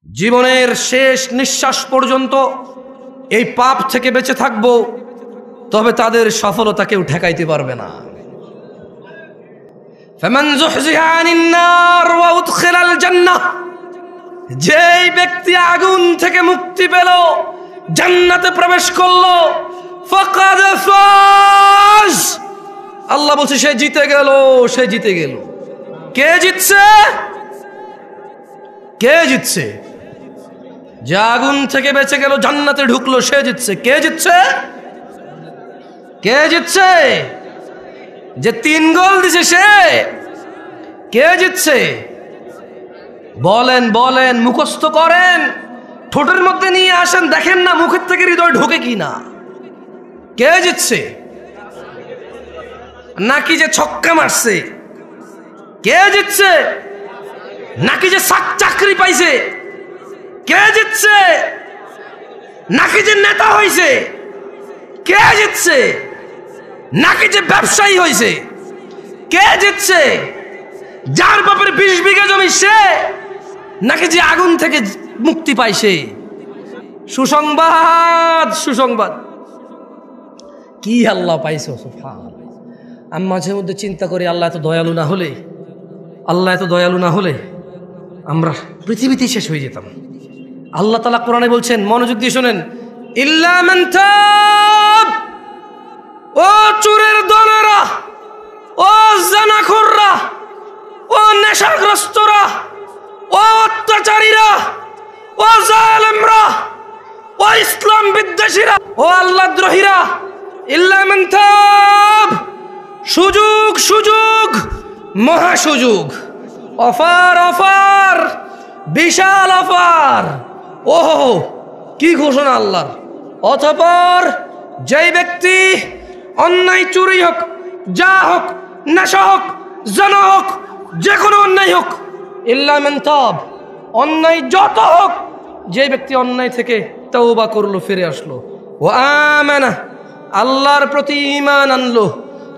জীবনের শেষ নিঃশ্বাস পর্যন্ত এই পাপ থেকে বেঁচে থাকব, তবে তাদের সফলতা কেউ ঠেকাইতে পারবে না। ফামান যুহজিহা আনিন নার ওয়া উদখিলাল জান্নাহ, যেই ব্যক্তি আগুন থেকে মুক্তি পেল, জান্নাতে প্রবেশ করলো, ফাকাদ ফাজ, আল্লাহ বলছে সে জিতে গেল, সে জিতে গেল। কে জিতছে? কে জিতছে? যে আগুন থেকে বেঁচে গেল, জান্নাতে ঢুকলো, সে জিতছে। কে জিতছে? কে জিতছে? যে 3 গোল দিছে সে। কে জিতছে? বলেন বলেন, মুখস্থ করেন, ঠোঁটের মধ্যে নিয়ে আসেন, দেখেন না মুখের থেকে হৃদয় ঢোকে কি না। কে জিতছে? নাকি যে ছক্কা মারছে? কে জিতছে? নাকি যে চাকরি পাইছে? কে জিতছে? নাকি যে নেতা হইছে? কে জিতছে? নাকি যে ব্যবসায়ী হইছে? কে জিতছে? যার বাপের 20 বিঘা জমি সে, নাকি যে আগুন থেকে মুক্তি পাইছে? সুসংবাদ, সুসংবাদ। কি আল্লাহ পাইছো, সুবহানাল্লাহ। আমি মাঝে মধ্যে চিন্তা করি, আল্লাহ এত দয়ালু না হলে, আল্লাহ এত দয়ালু না হলে আমরা পৃথিবীতেই শেষ হয়ে যেতাম। আল্লাহ তাআলা কোরআনে বলছেন, মনোযোগ দিয়ে শোনেন, ইল্লা মান তাব, ও চোরের দলেরা, ও জানাখোররা, ও নেশাগ্রস্তরা, ও অত্যাচারীরা, ও জালেমরা, ও ইসলাম বিদ্বেষীরা, ও আল্লাহদ্রোহীরা, ইল্লা মান তাব, সুযোগ, সুযোগ, মহা সুযোগ, অফার, অফার, বিশাল অফার। ওহো, কি ঘোষণা আল্লাহর। অতঃপর যেই ব্যক্তি অন্যায়, চুরি হোক, যা হোক, নেশা হোক, জানা হোক, যে কোনো অন্যায় হোক, ইল্লা মান তাব, অন্যায় যত হোক, যে ব্যক্তি অন্যায় থেকে তওবা করলো, ফিরে আসলো, ওয়া আমানা, আল্লাহর প্রতি ঈমান আনলো,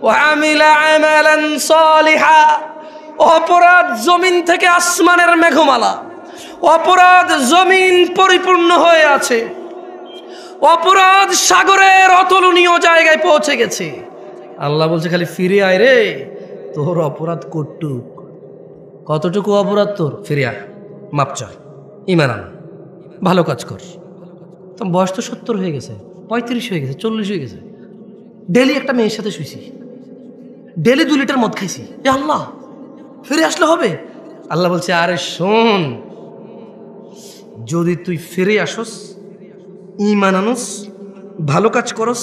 ওয়া আমিলা আমালান সালিহা, অপরাধ জমিন থেকে আসমানের মেঘমালা, অপরাধ জমিন পরিপূর্ণ হয়ে আছে, অপরাধ সাগরের অতুলনীয় জায়গায় পৌঁছে গেছে। আল্লাহ বলছে খালি ফিরে আয় রে, তোর অপরাধ কতটুক, কতটুকু অপরাধ তোর, ফিরে আয়, মাপ চা, ঈমান আন, ভালো কাজ কর। তো বয়স তো 70 হয়ে গেছে, 35 হয়ে গেছে, 40 হয়ে গেছে, ডেলি একটা মেয়ের সাথে শুইছি, ডেলি 2 লিটার মদ খাইছি, এ আল্লাহ ফিরে আসলে হবে? আল্লাহ বলছে, আরে শোন, যদি তুই ফিরে আসস, ঈমান আনস, ভালো কাজ করস,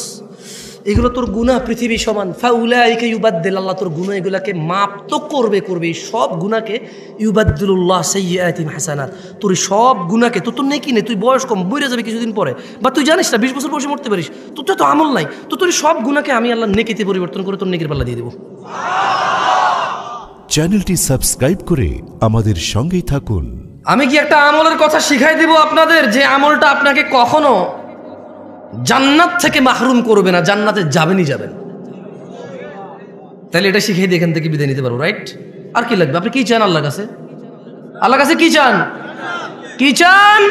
এগুলো তোর গুনাহ পৃথিবী সমান, ফাউলাইকা ইউবাদদিল, আল্লাহ তোর গুনাহ এগুলাকে মাপ তো করবে, করবে। সব গুনাহকে ইউবাদদিলুল্লাহ সাইয়্যাতিহিম হাসানাত, তোর সব গুনাহকে, তোর নেকি নেই, তুই বয়স কম, মরে যাবে কিছুদিন পরে, বা তুই জানিস না 20 বছর বয়সে মরতে পারিস, তোর তো আমল নাই, তো তোর সব গুনাহকে আমি আল্লাহ নেকিতে পরিবর্তন করে তোর নেকির পাল্লা দিয়ে দেবো। চ্যানেলটি সাবস্ক্রাইব করে আমাদের সঙ্গেই থাকুন। আমি কি একটা আমলের কথা শিখাই দেব আপনাদের, যে আমলটা আপনাকে কখনো জান্নাত থেকে মাহরুম করবে না, জান্নাতে যাবেনই যাবেন। তাহলে এটা শিখিয়ে দিয়ে এখান থেকে বিদায় নিতে পারবো, রাইট? আর কি লাগবে? আপনি কি চান আল্লাহর কাছে? আল্লাহর কাছে কি চান? কি চান?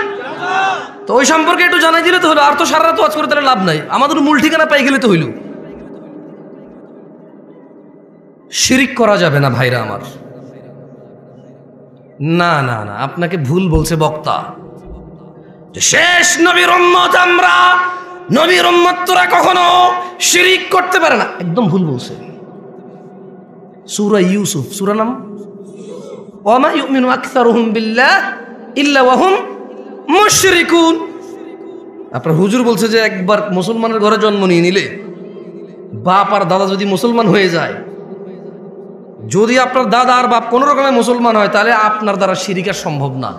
তো ওই সম্পর্কে একটু জানাই দিলে তো হলো, আর তো সারা রাত ওয়াজ করে তাহলে লাভ নাই, আমাদের মূল ঠিকানা পাই গেলে তো হইল। শিরিক করা যাবে না ভাইরা আমার। না না না, আপনাকে ভুল বলছে বক্তা, যে শেষ নবীর উম্মত আমরা, নবীর উম্মত তোরা কখনো শিরিক করতে পারে না, একদম ভুল বলছে। সূরা ইউসুফ, সূরা নাম ওয়া মা ইউমিনু আকসারুহুম বিল্লাহ ইল্লা ওয়া হুম মুশরিকুন। আপনার হুজুর বলছে যে একবার মুসলমানের ঘরে জন্ম নিয়ে নিলে, বাপ আর দাদা যদি মুসলমান হয়ে যায়, যদি আপনার দাদা আর বাপ কোনো রকমের মুসলমান হয়, তাহলে আপনার দ্বারা শিরিক আর সম্ভব না।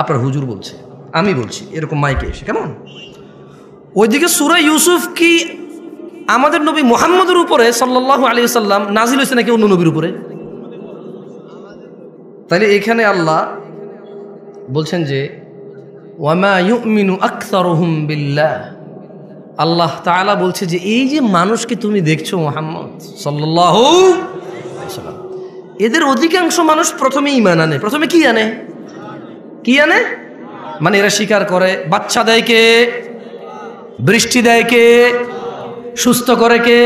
আপনার হুজুর বলছে, আমি বলছি এরকম মাইকে এসে, কেমন? ওইদিকে সূরা ইউসুফ কি আমাদের নবী মুহাম্মদের উপরে সাল্লাল্লাহু আলাইহি ওয়াসাল্লাম নাজিল হয়েছে নাকি অন্য নবীর উপরে? তাহলে এখানে আল্লাহ বলছেন যে ওয়া মা ইউমিনু আকসারুহুম বিল্লাহ, আল্লাহ তাআলা বলছে যে এই যে মানুষকে তুমি দেখছো মুহাম্মদ সাল্লাল্লাহু আলাইহি ওয়াসাল্লাম, এদের অধিকাংশ মানুষ প্রথমে ঈমান আনে। প্রথমে কি আনে? কি আনে? মানে এরা স্বীকার করে বাচ্চা দেয় কে, বৃষ্টি দেয় কে, সুস্থ করে কে,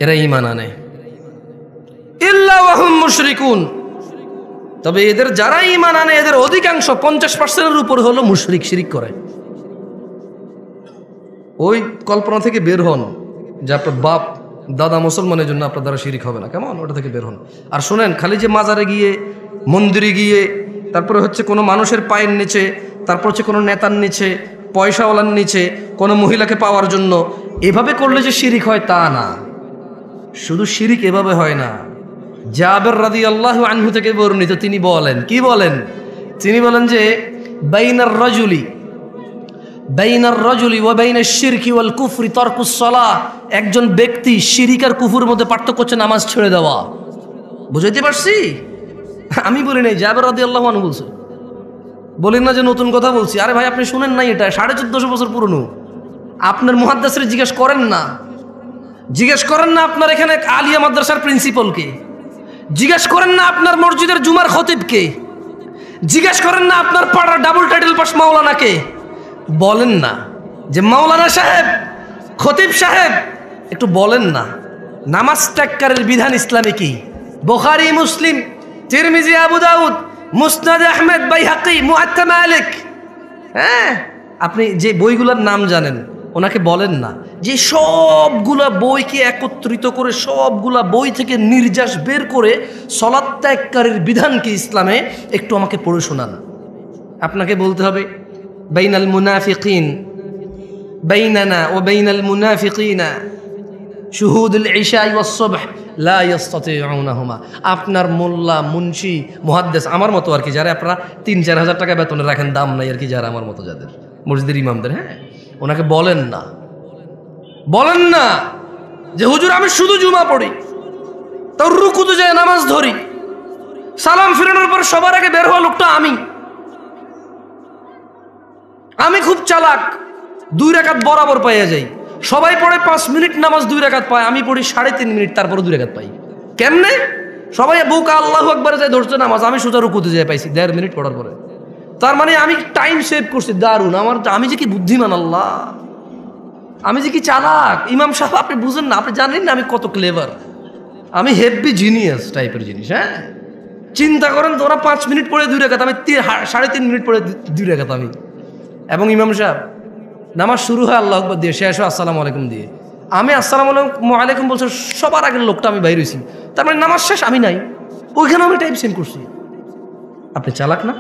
এরা ঈমান আনে। ইল্লা ওয়াহুম মুশরিকুন, তবে এদের যারা ঈমান আনে এদের অধিকাংশ 50%-এর উপর হলো মুশরিক, শিরিক করে। ওই কল্পনা থেকে বের হন যে আপনার বাপ দাদা মুসলমানের জন্য আপনার দ্বারা শিরিক হবে না, কেমন, ওটা থেকে বের হন। আর শোনেন, খালি যে মাজারে গিয়ে, মন্দিরে গিয়ে, তারপরে হচ্ছে কোনো মানুষের পায়ের নিচে, তারপর হচ্ছে কোনো নেতার নিচে, পয়সাওয়ালার নিচে, কোনো মহিলাকে পাওয়ার জন্য এভাবে করলে যে শিরিক হয় তা না। শুধু শিরিক এভাবে হয় না। জাবের রাদিয়াল্লাহু আনহু থেকে বর্ণিত, তিনি বলেন, কি বলেন? তিনি বলেন যে বাইনার রাজুলি ওয়া বাইনাশ শিরকি ওয়াল কুফরি তারকুস সালাহ, একজন ব্যক্তি শিরিক আর কুফরের মধ্যে পার্থক্য হচ্ছে নামাজ ছেড়ে দেওয়া। বুঝাইতে পারছি? আমি বলি নাই, জাবের রাদিয়াল্লাহু আনহু বলছে। বলেন না যে নতুন কথা বলছি। আরে ভাই, আপনি শুনেন নাই? এটা 1450 বছর পুরনো। আপনার মুহাদ্দিসরে জিজ্ঞেস করেন না, জিজ্ঞেস করেন না আপনার এখানে আলিয়া মাদ্রাসার প্রিন্সিপালকে, জিজ্ঞেস করেন না আপনার মসজিদের জুমার খতিবকে, জিজ্ঞেস করেন না আপনার পাড়ার ডাবল টাইটেল পাস মাওলানাকে। বলেন না যে মাওলানা সাহেব, খতিব সাহেব, একটু বলেন না নামাজ ত্যাগকারীর বিধান ইসলামে কি? বুখারী, মুসলিম, তিরমিজি, আবু দাউদ, মুসনাদ আহমেদ, বাইহাকি, মুআত্তা মালিক। হ্যাঁ, আপনি যে বইগুলোর নাম জানেন ওনাকে বলেন না যে সবগুলা বইকে একত্রিত করে, সবগুলা বই থেকে নির্যাস বের করে সালাত ত্যাগকারীর বিধান কি ইসলামে একটু আমাকে পড়ে শোনান। আপনাকে বলতে হবে বাইনাল মুনাফিকিন, বাইনানা ওয়া বাইনাল মুনাফিকিনা শুহুদুল ইশা ওয়াস সুবহ লা ইস্তাতিউনাহুমা। আপনার মোল্লা, মুন্সি, মুহাদ্দিস আমার মতো আর কি, যারা আপনারা 3-4 হাজার টাকা বেতনে রাখেন, দাম নাই আর কি, যারা আমার মতো যাদের মসজিদের ইমামদের, হ্যাঁ, ওনাকে বলেন না, বলেন না যে হুজুর আমি শুধু জুমা পড়ি, তার রুকুতে যায় নামাজ ধরি, সালাম ফিরানোর পর সবার আগে বের হওয়া লোকটা আমি খুব চালাক, 2 রাকাত বরাবর পাইয়া যাই। সবাই পড়ে 5 মিনিট নামাজ 2 রাকাত পায়, আমি পড়ি 3.5 মিনিট, তারপরে 2 রাকাত পাই। কেমনে? সবাই বুকা আল্লাহু আকবার যায় ধরছে নামাজ, আমি সোজা রুকুতে যায় পাইছি 1.5 মিনিট পড়ার পরে। তার মানে আমি টাইম সেভ করছি, দারুণ। আমি যে কি বুদ্ধিমান, আল্লাহ, আমি যে কি চালাক। ইমাম সাহেব, আপনি বুঝেন না, আপনি জানেন না আমি কত ক্লেভার, আমি হেভি জিনিয়াস টাইপের জিনিস। হ্যাঁ, চিন্তা করেন তো, ওরা 5 মিনিট পড়ে 2 রাকাত, আমি 3.5 মিনিট পড়ে 2 রাকাত আমি। এবং ইমাম সাহেব নামাজ শুরু হয় আল্লাহু আকবার দিয়ে, শেষ হয় আসসালামু আলাইকুম দিয়ে। আমি আসসালামু আলাইকুম বলছি, সবার আগের লোকটা আমি বাইরে হইছি, তার মানে নামাজ শেষ, আমি নাই, ওইখানে আমি টাইম সেন্ড করছি। আপনি চালাক না?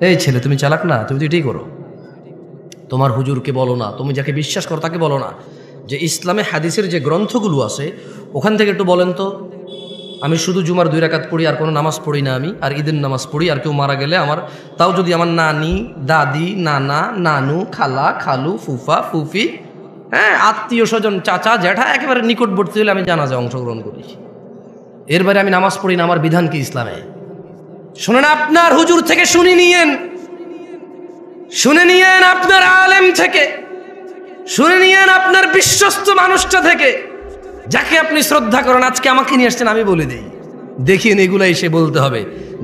এই ছেলে, তুমি চালাক না? তুমি তো এটাই করো। তোমার হুজুরকে বলো না, তুমি যাকে বিশ্বাস করো তাকে বলো না যে ইসলামে হাদিসের যে গ্রন্থগুলো আছে ওখান থেকে একটু বলেন তো, আমি শুধু জুমার 2 রাকাত পড়ি, আর কোনো নামাজ পড়ি না আমি, আর ঈদের নামাজ পড়ি, আর কেউ মারা গেলে আমার, তাও যদি আমার নানি, দাদি, নানা, নানু, খালা, খালু, ফুফা, ফুফি, হ্যাঁ, আত্মীয় স্বজন, চাচা, জ্যাঠা, একেবারে নিকটবর্তী হলে আমি জানাজায় অংশগ্রহণ করি। এর বাইরে আমি নামাজ পড়ি না, আমার বিধান কি ইসলামে? শুনেন, আপনার হুজুর থেকে শুনে নিয়েন, শুনে নিয়েন আপনার আলেম থেকে, শুনে নিয়েন আপনার বিশ্বস্ত মানুষটা থেকে, যাকে আপনি শ্রদ্ধা করেন। আজকে আমাকে নিয়ে আসছেন, আমি বলে দিই, দেখিয়ে এগুলো এসে বলতে হবে।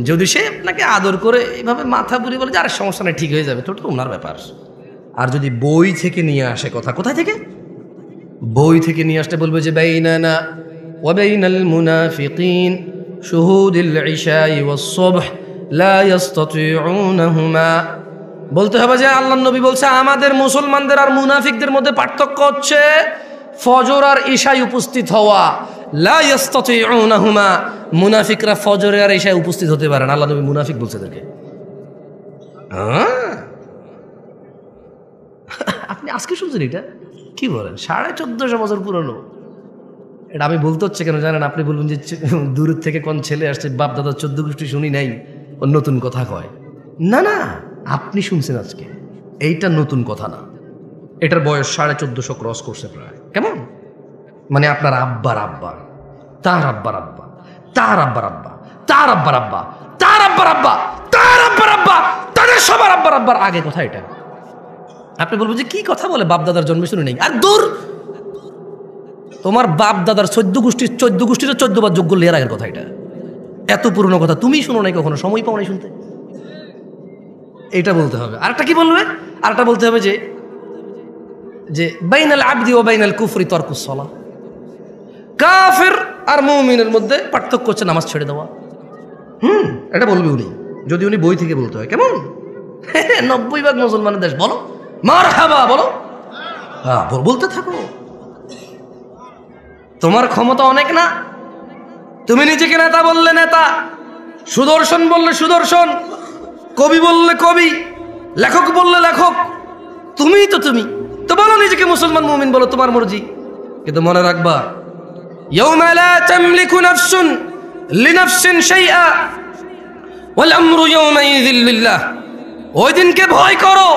যদি সে আপনাকে আদর করে এইভাবে মাথা বুলিয়ে বলে যে আরে সমস্যা নেই, ঠিক হয়ে যাবে, তো ওনার ব্যাপার। আর যদি বই থেকে নিয়ে আসে কথা, কোথায় থেকে? বই থেকে নিয়ে আসতে বলবে যে বাইনানা ওয়া বাইনাল মুনাফিকিন শুহুদুল ইশাই ওয়াস সুবহ লা ইস্তাতিউনাহুমা। বলতে হবে যে আল্লাহর নবী বলছে আমাদের মুসলমানদের আর মুনাফিকদের মধ্যে পার্থক্য হচ্ছে ফজর আর ইশায় উপস্থিত হওয়া। লা ইস্তাতিউনাহুমা, মুনাফিকরা ফজরে আর ইশায় উপস্থিত হতে পারে না। আল্লাহর নবী মুনাফিক বলছে তাদেরকে। আপনি আজকে শুনছেন এটা? কি বলেন? 1450 বছর পুরনো। এটা আমি বলতে হচ্ছে কেন জানেন? আপনি বলবেন যে দূরের থেকে কোন ছেলে আসছে, বাপ দাদা 14 গোষ্ঠী শুনি নাই, ও নতুন কথা কয়। না না, আপনি শুনছেন আজকে, এইটা নতুন কথা না। এটার বয়স 1450 ক্রস করছে প্রায়। কেমন? মানে আপনার আব্বার আব্বা, তার আব্বার আব্বা, তার আব্বার আব্বা, তার আব্বার আব্বা, তার আব্বার আব্বা, তার আব্বার আব্বা, তাদের সবার আব্বার আব্বার আগে কথা এটা। আপনি বলবেন যে কি কথা বলে, বাপ দাদার জন্মে শুনে নেই। আর দূর, তোমার বাপ দাদার 14 গোষ্ঠীর 14 বার যোগ্য লেয়ার আগের কথা এটা। এত পুরনো কথা তুমি শুনো নাই কখনো, সময় পাও নাই শুনতে। এটা বলতে হবে। আরেকটা কি বলবে? আরেকটা বলতে হবে যে বাইনাল আবদি ওয়া বাইনাল কুফরি তারকুস সালাহ, কাফের আর মুমিনের মধ্যে পার্থক্য হচ্ছে নামাজ ছেড়ে দেওয়া। এটা বলবে উনি, যদি উনি বই থেকে বলতে হয়। কেমন 90% মুসলমানের দেশ, বলো মারহাবা, বলো হ্যাঁ, বলতে থাকো। তোমার ক্ষমতা অনেক না, তুমি নিজেকে নেতা বললে নেতা, সুদর্শন বললে সুদর্শন, কবি বললে কবি, লেখক বললে লেখক, তুমি তো বলো নিজেকে মুসলমান মুমিন, বলো তোমার মর্জি। কিন্তু মনে রাখবা, ইয়াউমা লা তামলিকু নাফসুন লিনাফসিন শাইআ ওয়াল আমরু ইয়াউমাইযিন লিল্লাহ। ওই দিনকে ভয় করো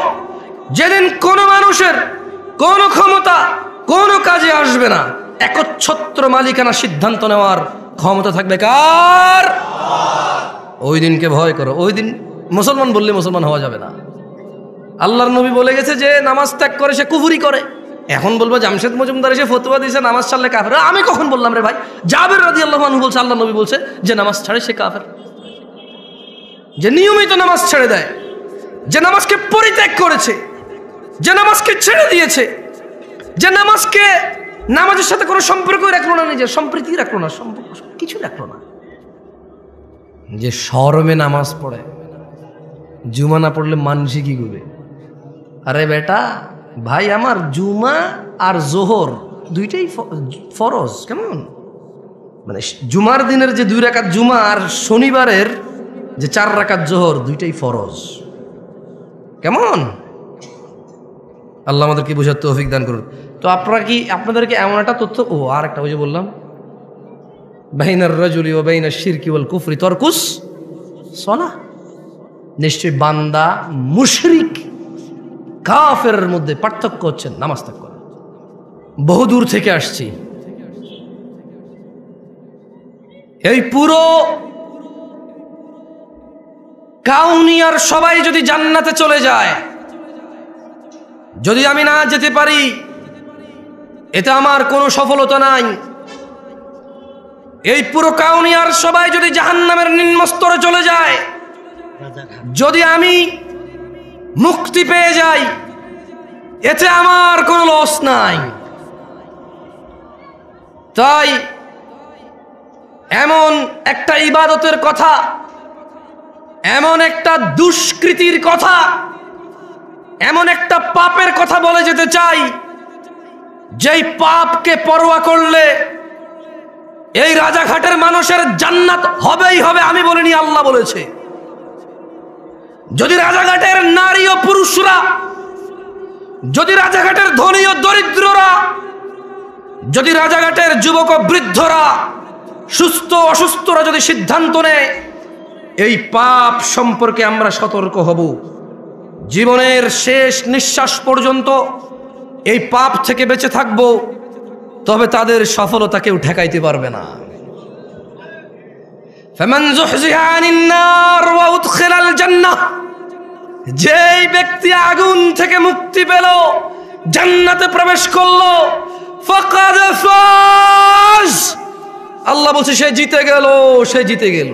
যেদিন কোনো মানুষের কোনো ক্ষমতা কোনো কাজে আসবে না, একচ্ছত্র মালিকানা সিদ্ধান্ত নেওয়ার ক্ষমতা থাকবে কার? ওই দিনকে ভয় করো। ওই দিন মুসলমান বললে মুসলমান হওয়া যাবে না। আল্লাহর নবী বলে গেছে যে নামাজ ত্যাগ করে সে কুফরি করে। এখন বলবো জামশেদ মজুমদার এসে ফতোয়া দিয়েছে নামাজ ছাড়লে কাফের। আমি কখন বললাম রে ভাই? জাবের রাদিয়াল্লাহু আনহু বলছে আল্লাহর নবী বলছে যে নামাজ ছাড়ে সে কাফের। যে নিয়মিত নামাজ ছেড়ে দেয়, যে নামাজকে পরিত্যাগ করেছে, যে নামাজকে ছেড়ে দিয়েছে, যে নামাজের সাথে কোনো সম্পর্কই রাখলো না, নিজের সম্প্রীতি রাখলো না, সম্পর্ক কিছু রাখলো না, যে শরমে নামাজ পড়ে, জুমা না পড়লে মানসি কি করবে? আরে বেটা ভাই আমার, জুমা আর জোহর দুইটাই ফরজ। কেমন মানে জুমার দিনের যে 2 রাকাত জুমা আর শনিবারের যে 4 রাকাত জোহর, দুইটাই ফরজ। কেমন? আল্লাহ আমাদেরকে বোঝার তৌফিক দান করুন। তো আপনাদেরকে এমন একটা তথ্য, আর একটা ওই যে বললাম বাইনার রাজুলি ওয়া বাইনাশ শিরকি ওয়াল কুফরি তারকুস সালাহ। নিশ্চয়ই বান্দা মুশরিক কাফেরের মধ্যে পার্থক্য হচ্ছে নামাজ ত্যাগ করা। বহুদূর থেকে আসছি, এই পুরো কাউনিয়ার সবাই যদি জান্নাতে চলে যায়, যদি আমি না যেতে পারি, এতে আমার কোনো সফলতা নাই। এই পুরো কাউনিয়ার সবাই যদি জাহান্নামের নিম্ন স্তরে চলে যায়, যদি আমি মুক্তি পেয়ে যাই, এতে আমার কোনো লস নাই। তাই এমন একটা ইবাদতের কথা, এমন একটা দুষ্কৃতির কথা, এমন একটা পাপের কথা বলে যেতে চাই, যেই পাপকে পরোয়া করলে এই রাজাঘাটের মানুষের জান্নাত হবেই হবে। আমি বলিনি, আল্লাহ বলেছে। যদি রাজাঘাটের নারী ও পুরুষরা, যদি রাজাঘাটের ধনী ও দরিদ্ররা, যদি রাজাঘাটের যুবক ও বৃদ্ধরা, সুস্থ অসুস্থরা যদি সিদ্ধান্ত নেয় এই পাপ সম্পর্কে আমরা সতর্ক হব, জীবনের শেষ নিঃশ্বাস পর্যন্ত এই পাপ থেকে বেঁচে থাকব, তবে তাদের সফলতা কেউ ঠেকাইতে পারবে না। ফামান যুহজিহা আনিন নার ওয়া উদখিলাল জান্নাহ, যেই ব্যক্তি আগুন থেকে মুক্তি পেল, জান্নাতে প্রবেশ করলো, ফাকাদ ফাজ, আল্লাহ বলছে সে জিতে গেল, সে জিতে গেল।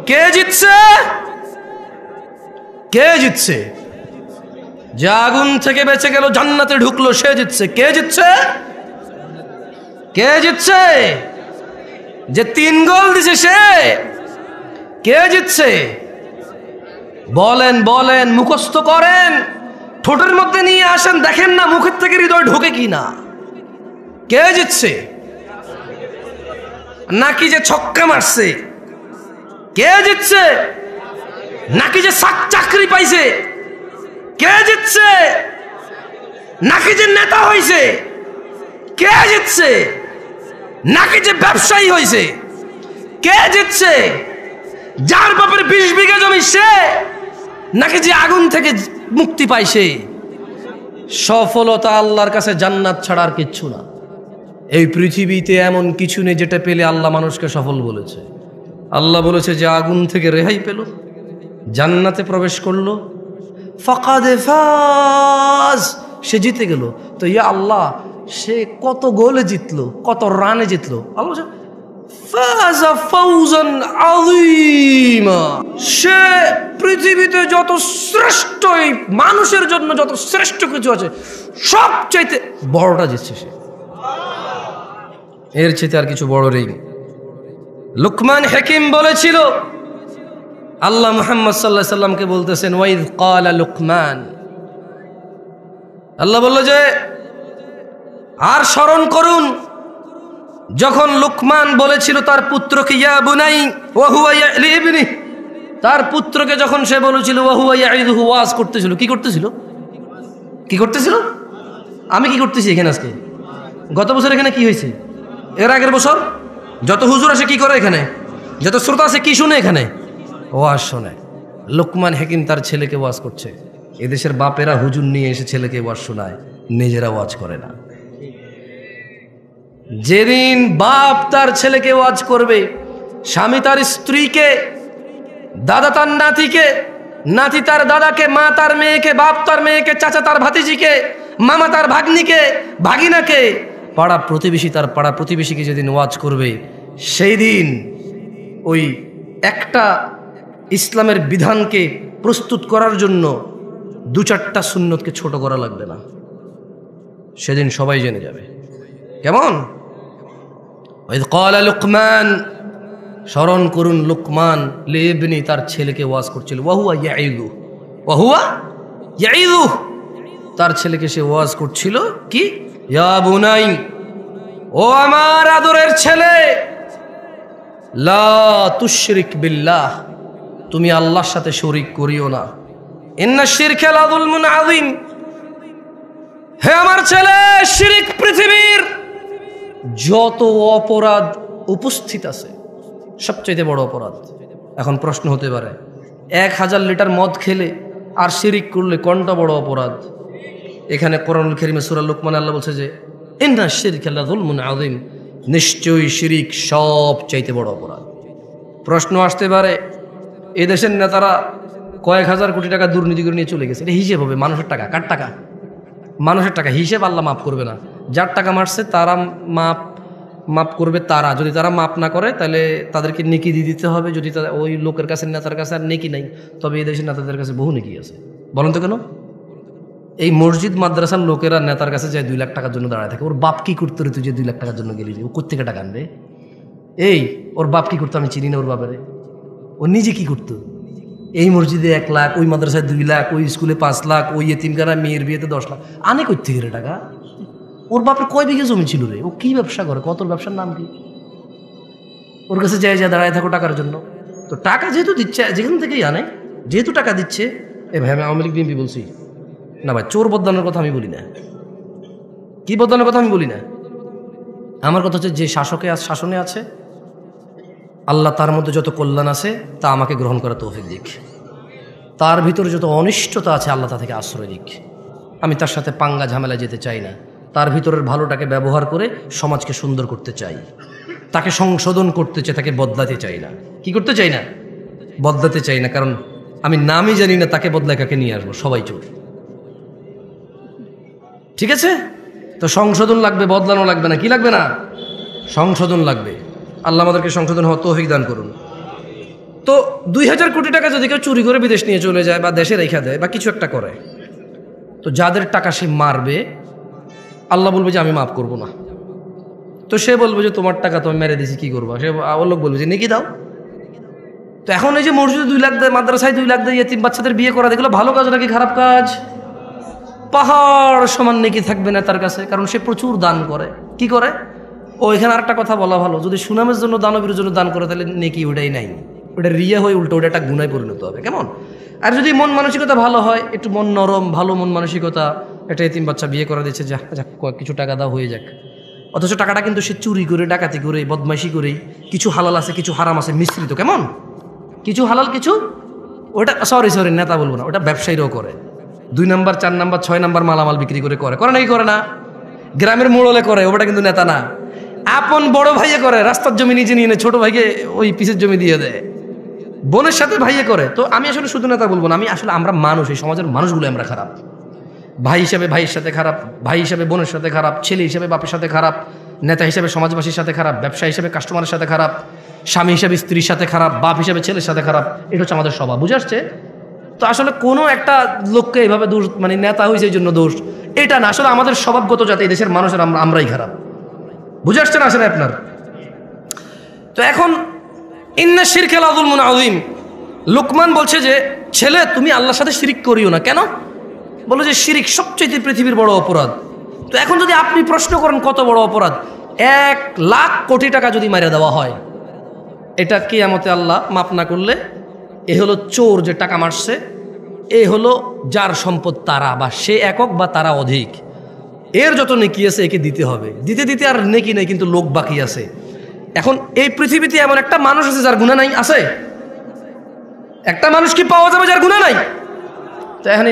কে জিতছে? কে জিতছে? যে আগুন থেকে বেঁচে গেল, জান্নাতে ঢুকলো, সে জিতছে। কে জিতছে? কে জিতছে? যে 3 গোল দিছে সে। কে জিতছে? বলেন বলেন, মুখস্থ করেন, ঠোঁটের মধ্যে নিয়ে আসেন, দেখেন না মুখের থেকে হৃদয় ঢোকে কিনা। কে জিতছে? নাকি যে ছক্কা মারছে? কে জিতছে? নাকি যে চাকরি পাইছে? কে জিতছে? নাকি যে নেতা হইছে? কে জিতছে? নাকি যে ব্যবসায়ী হইছে? কে জিতছে? যার বাপের 20 বিঘা জমি সে, নাকি যে আগুন থেকে মুক্তি পাইছে? সফলতা আল্লাহর কাছে জান্নাত ছাড়া আর কিচ্ছু না। এই পৃথিবীতে এমন কিছু নেই যেটা পেলে আল্লাহ মানুষকে সফল বলেছে। আল্লাহ বলেছে যে আগুন থেকে রেহাই পেল, জান্নাতে প্রবেশ করলো, ফাকাদ ফাজ, সে জিতে গেল। তো ইয়া আল্লাহ, সে কত গোলে জিতলো, কত রানে জিতলো? আল্লাহ বলছে ফাজা ফাউজান আযীমা, সে পৃথিবীতে যত শ্রেষ্ঠ, এই মানুষের জন্য যত শ্রেষ্ঠ কিছু আছে সবচাইতে বড়টা জিতছে সে, এর চাইতে আর কিছু বড় নেই। লুকমান হাকিম বলেছিল, আল্লাহ মুহাম্মদ সাল্লাল্লাহু আলাইহি সাল্লামকে বলতেছেন, ওয়াইদ ক্বালা লুকমান, আল্লাহ বলল যে আর স্মরণ করুন যখন লুকমান বলেছিল তার পুত্রকে, ইয়া বুনাই ওয়া হুয়া ইয়ালিবনি, তার পুত্রকে যখন সে বলেছিল ওয়া হুয়া ইয়াইদুহু, ওয়াজ করতেছিল। কি করতেছিল? কি করতেছিল? আমি কি করতেছি এখানে আজকে? গত বছর এখানে কি হয়েছে? এর আগের বছর যত হুজুর আসে কি করে এখানে? যত শ্রোতা আছে কি শুনে এখানে? ওয়াজ শোনে। লুকমান হাকিম তার ছেলেকে ওয়াজ করছে। এদেশের বাপেরা হুজুর নিয়ে এসে ছেলেকে ওয়াজ শোনায়, নিজেরা ওয়াজ করে না। যেদিন বাপ তার ছেলেকে ওয়াজ করবে, স্বামী তার স্ত্রীকে, দাদা তার নাতিকে, নাতি তার দাদাকে, মা তার মেয়েকে, বাপ তার মেয়েকে, চাচা তার ভাতিজিকে, মামা তার ভাগ্নিকে, ভাগিনাকে, পাড়া প্রতিবেশী তার পাড়া প্রতিবেশীকে যেদিন ওয়াজ করবে, সেই দিন ওই একটা ইসলামের বিধানকে প্রস্তুত করার জন্য দু চারটা সুন্নতকে ছোট করা লাগবে না, সেদিন সবাই জেনে যাবে। কেমন? ওয়াইদ ক্বালা লুকমান, স্মরণ করুন লুকমান লিবনি, তার ছেলেকে ওয়াজ করছিল, ওয়া হুয়া ইয়াইদু, ওয়া হুয়া ইয়াইদু, তার ছেলেকে সে ওয়াজ করছিল কি, ইয়া বুনাই, ও আমার আদরের ছেলে, লা তুশরিক বিল্লাহ, তুমি আল্লাহর সাথে শরীক করিও না, ইন্না শিরকা লা যুলমুন আযীম, হে আমার ছেলে, শিরক পৃথিবীর যত অপরাধ উপস্থিত আছে সবচেয়ে বড় অপরাধ। এখন প্রশ্ন হতে পারে, 1000 লিটার মদ খেলে আর শিরিক করলে কোনটা বড় অপরাধ? এখানে কোরআনুল কারীমে সূরা লুকমান আল্লাহ বলছে যে ইন্না শিরকা লা যুলমুন আযীম, নিশ্চয়ই শিরিক সবচাইতে বড় অপরাধ। প্রশ্ন আসতে পারে, এদেশের নেতারা কয়েক হাজার কোটি টাকা দুর্নীতি করে নিয়ে চলে গেছে, এটা হিসেব হবে? মানুষের টাকা, কার টাকা? মানুষের টাকা, হিসেব আল্লাহ মাফ করবে না। যার টাকা মারছে তারা মাপ করবে, তারা যদি তারা মাপ না করে তাহলে তাদেরকে নেকি দিয়ে দিতে হবে। যদি ওই লোকের কাছে, নেতার কাছে আর নেকি নাই, তবে এই দেশের নেতাদের কাছে বহু নেকি আছে। বলেন তো কেন? এই মসজিদ মাদ্রাসার লোকেরা নেতার কাছে যায় 2 লাখ টাকার জন্য দাঁড়ায় থাকে। ওর বাপ কি করতে রে, তুই যে 2 লাখ টাকার জন্য গেলি, ও কোত্থেকে টাকা আনবে? এই ওর বাপ কি করতো? আমি চিনি না ওর বাবারে। ও নিজে কি করতো? এই মসজিদে 1 লাখ, ওই মাদ্রাসায় 2 লাখ, ওই স্কুলে 5 লাখ, ওই এতিমখানা মেয়ের বিয়েতে 10 লাখ আনে কোত্থেকে রে টাকা? ওর বাপের কয় বিঘে জমি ছিল রে? ও কি ব্যবসা করে? কত ব্যবসার নাম কি? ওর কাছে যায় দাঁড়ায় থাকো টাকার জন্য। তো টাকা যেহেতু দিচ্ছে, যেখান থেকেই আনে, যেহেতু টাকা দিচ্ছে, এ ভাই আমি আওয়ামী লীগ বিএনপি বলছি না ভাই, চোর বদলানোর কথা আমি বলি না, কি বদলানোর কথা আমি বলি না। আমার কথা হচ্ছে যে শাসনে আছে, আল্লাহ তার মধ্যে যত কল্যাণ আছে তা আমাকে গ্রহণ করা তৌফিক দিক। তার ভিতরে যত অনিষ্টতা আছে আল্লাহ তা থেকে আশ্রয় দিক। আমি তার সাথে পাঙ্গা ঝামেলা যেতে চাই না। তার ভিতরের ভালোটাকে ব্যবহার করে সমাজকে সুন্দর করতে চাই, তাকে সংশোধন করতে চাই, তাকে বদলাতে চাই না। কি করতে চাই না? বদলাতে চাই না। কারণ আমি নামই জানি না তাকে বদলায় কাকে নিয়ে আসবো, সবাই চোর। ঠিক আছে? তো সংশোধন লাগবে, বদলানো লাগবে না। কি লাগবে না? সংশোধন লাগবে। আল্লাহ আমাদেরকে সংশোধন হওয়া তৌফিক দান করুন। তো 2000 কোটি টাকা যদি কেউ চুরি করে বিদেশ নিয়ে চলে যায় বা দেশে রেখা দেয় বা কিছু একটা করে, তো যাদের টাকা সে মারবে, আল্লাহ বলবে যে আমি মাফ করব না। তো সে বলবে যে তোমার টাকা তো আমি মেরে দিছি, কি করবো? সে ওর লোক বলবে যে নেকি দাও। তো এখন এই যে মসজিদে 2 লাখ দেয়, মাদ্রাসায় 2 লাখ দেয়, এতিম বাচ্চাদের বিয়ে করা, দেখলো ভালো কাজ নাকি খারাপ কাজ? পাহাড় সমান নেকি থাকবে না তার কাছে, কারণ সে প্রচুর দান করে। কি করে? ও এখানে আরেকটা কথা বলা ভালো, যদি সুনামের জন্য, দানবীর জন্য দান করে তাহলে নেকি ওটাই নাই, ওটা রিয়া হয়ে উল্টো ওটা একটা গুনায় পরিণত হবে। কেমন? আর যদি মন মানসিকতা ভালো হয়, একটু মন নরম, ভালো মন মানসিকতা, একটা এতিম বাচ্চা বিয়ে করা দিচ্ছে, যা কিছু টাকা দাও, হয়ে যাক। অথচ টাকাটা কিন্তু সে চুরি করে, ডাকাতি করে, বদমাইশি করে, কিছু হালাল আছে কিছু হারাম আছে মিশ্রিত। কেমন? কিছু হালাল কিছু, ওটা সরি নেতা বলবো না, ওটা ব্যবসায়ীরাও করে। 2 নাম্বার 4 নাম্বার 6 নাম্বার মালামাল বিক্রি করে নাকি করে না? গ্রামের মোড়লে করে, ওটা কিন্তু নেতা না। আপন বড় ভাইয়ে করে, রাস্তার জমি নিজে নিয়ে ছোট ভাইকে ওই পিসের জমি দিয়ে দেয়। বোনের সাথে ভাইয়ে করে। তো আমি আসলে শুধু নেতা বলবো না, আমি আসলে আমরা মানুষ, এই সমাজের মানুষগুলো আমরা খারাপ। ভাই হিসাবে ভাইয়ের সাথে খারাপ, ভাই হিসাবে বোনের সাথে খারাপ, ছেলে হিসাবে বাপের সাথে খারাপ, নেতা হিসাবে সমাজবাসীর সাথে খারাপ, ব্যবসা হিসাবে কাস্টমারের সাথে খারাপ, স্বামী হিসাবে স্ত্রীর সাথে খারাপ, বাপ হিসাবে ছেলের সাথে খারাপ। এটা হচ্ছে আমাদের স্বভাব। বুঝে আসছে? তো আসলে কোনো একটা লোককে এইভাবে দোষ, মানে নেতা হয়েছে এই জন্য দোষ, এটা না। আসলে আমাদের স্বভাবগত যাতে এই দেশের মানুষের আমরাই খারাপ। বুঝে আসছে না আসলে আপনার? তো এখন ইন্না শিরকা লাযুলমুন আযীম, লোকমান বলছে যে ছেলে তুমি আল্লাহর সাথে শিরিক করিও না। কেন? বলো যে শিরিক সবচেয়ে পৃথিবীর বড় অপরাধ। তো এখন যদি আপনি প্রশ্ন করেন কত বড় অপরাধ, 1,00,000 কোটি টাকা যদি মাইরা দেওয়া হয়, এটা কিয়ামতে আল্লাহ মাপ না করলে, এ হলো চোর যে টাকা মারছে, এ হলো যার সম্পদ তারা, বা সে একক বা তারা অধিক, এর যত নেকি আছে একে দিতে হবে। দিতে দিতে আর নেকি নেই, কিন্তু লোক বাকি আছে। এখন এই পৃথিবীতে এমন একটা মানুষ আছে যার গুনাহ নাই? আছে? একটা মানুষ কি পাওয়া যাবে যার গুনাহ নাই? তো এখন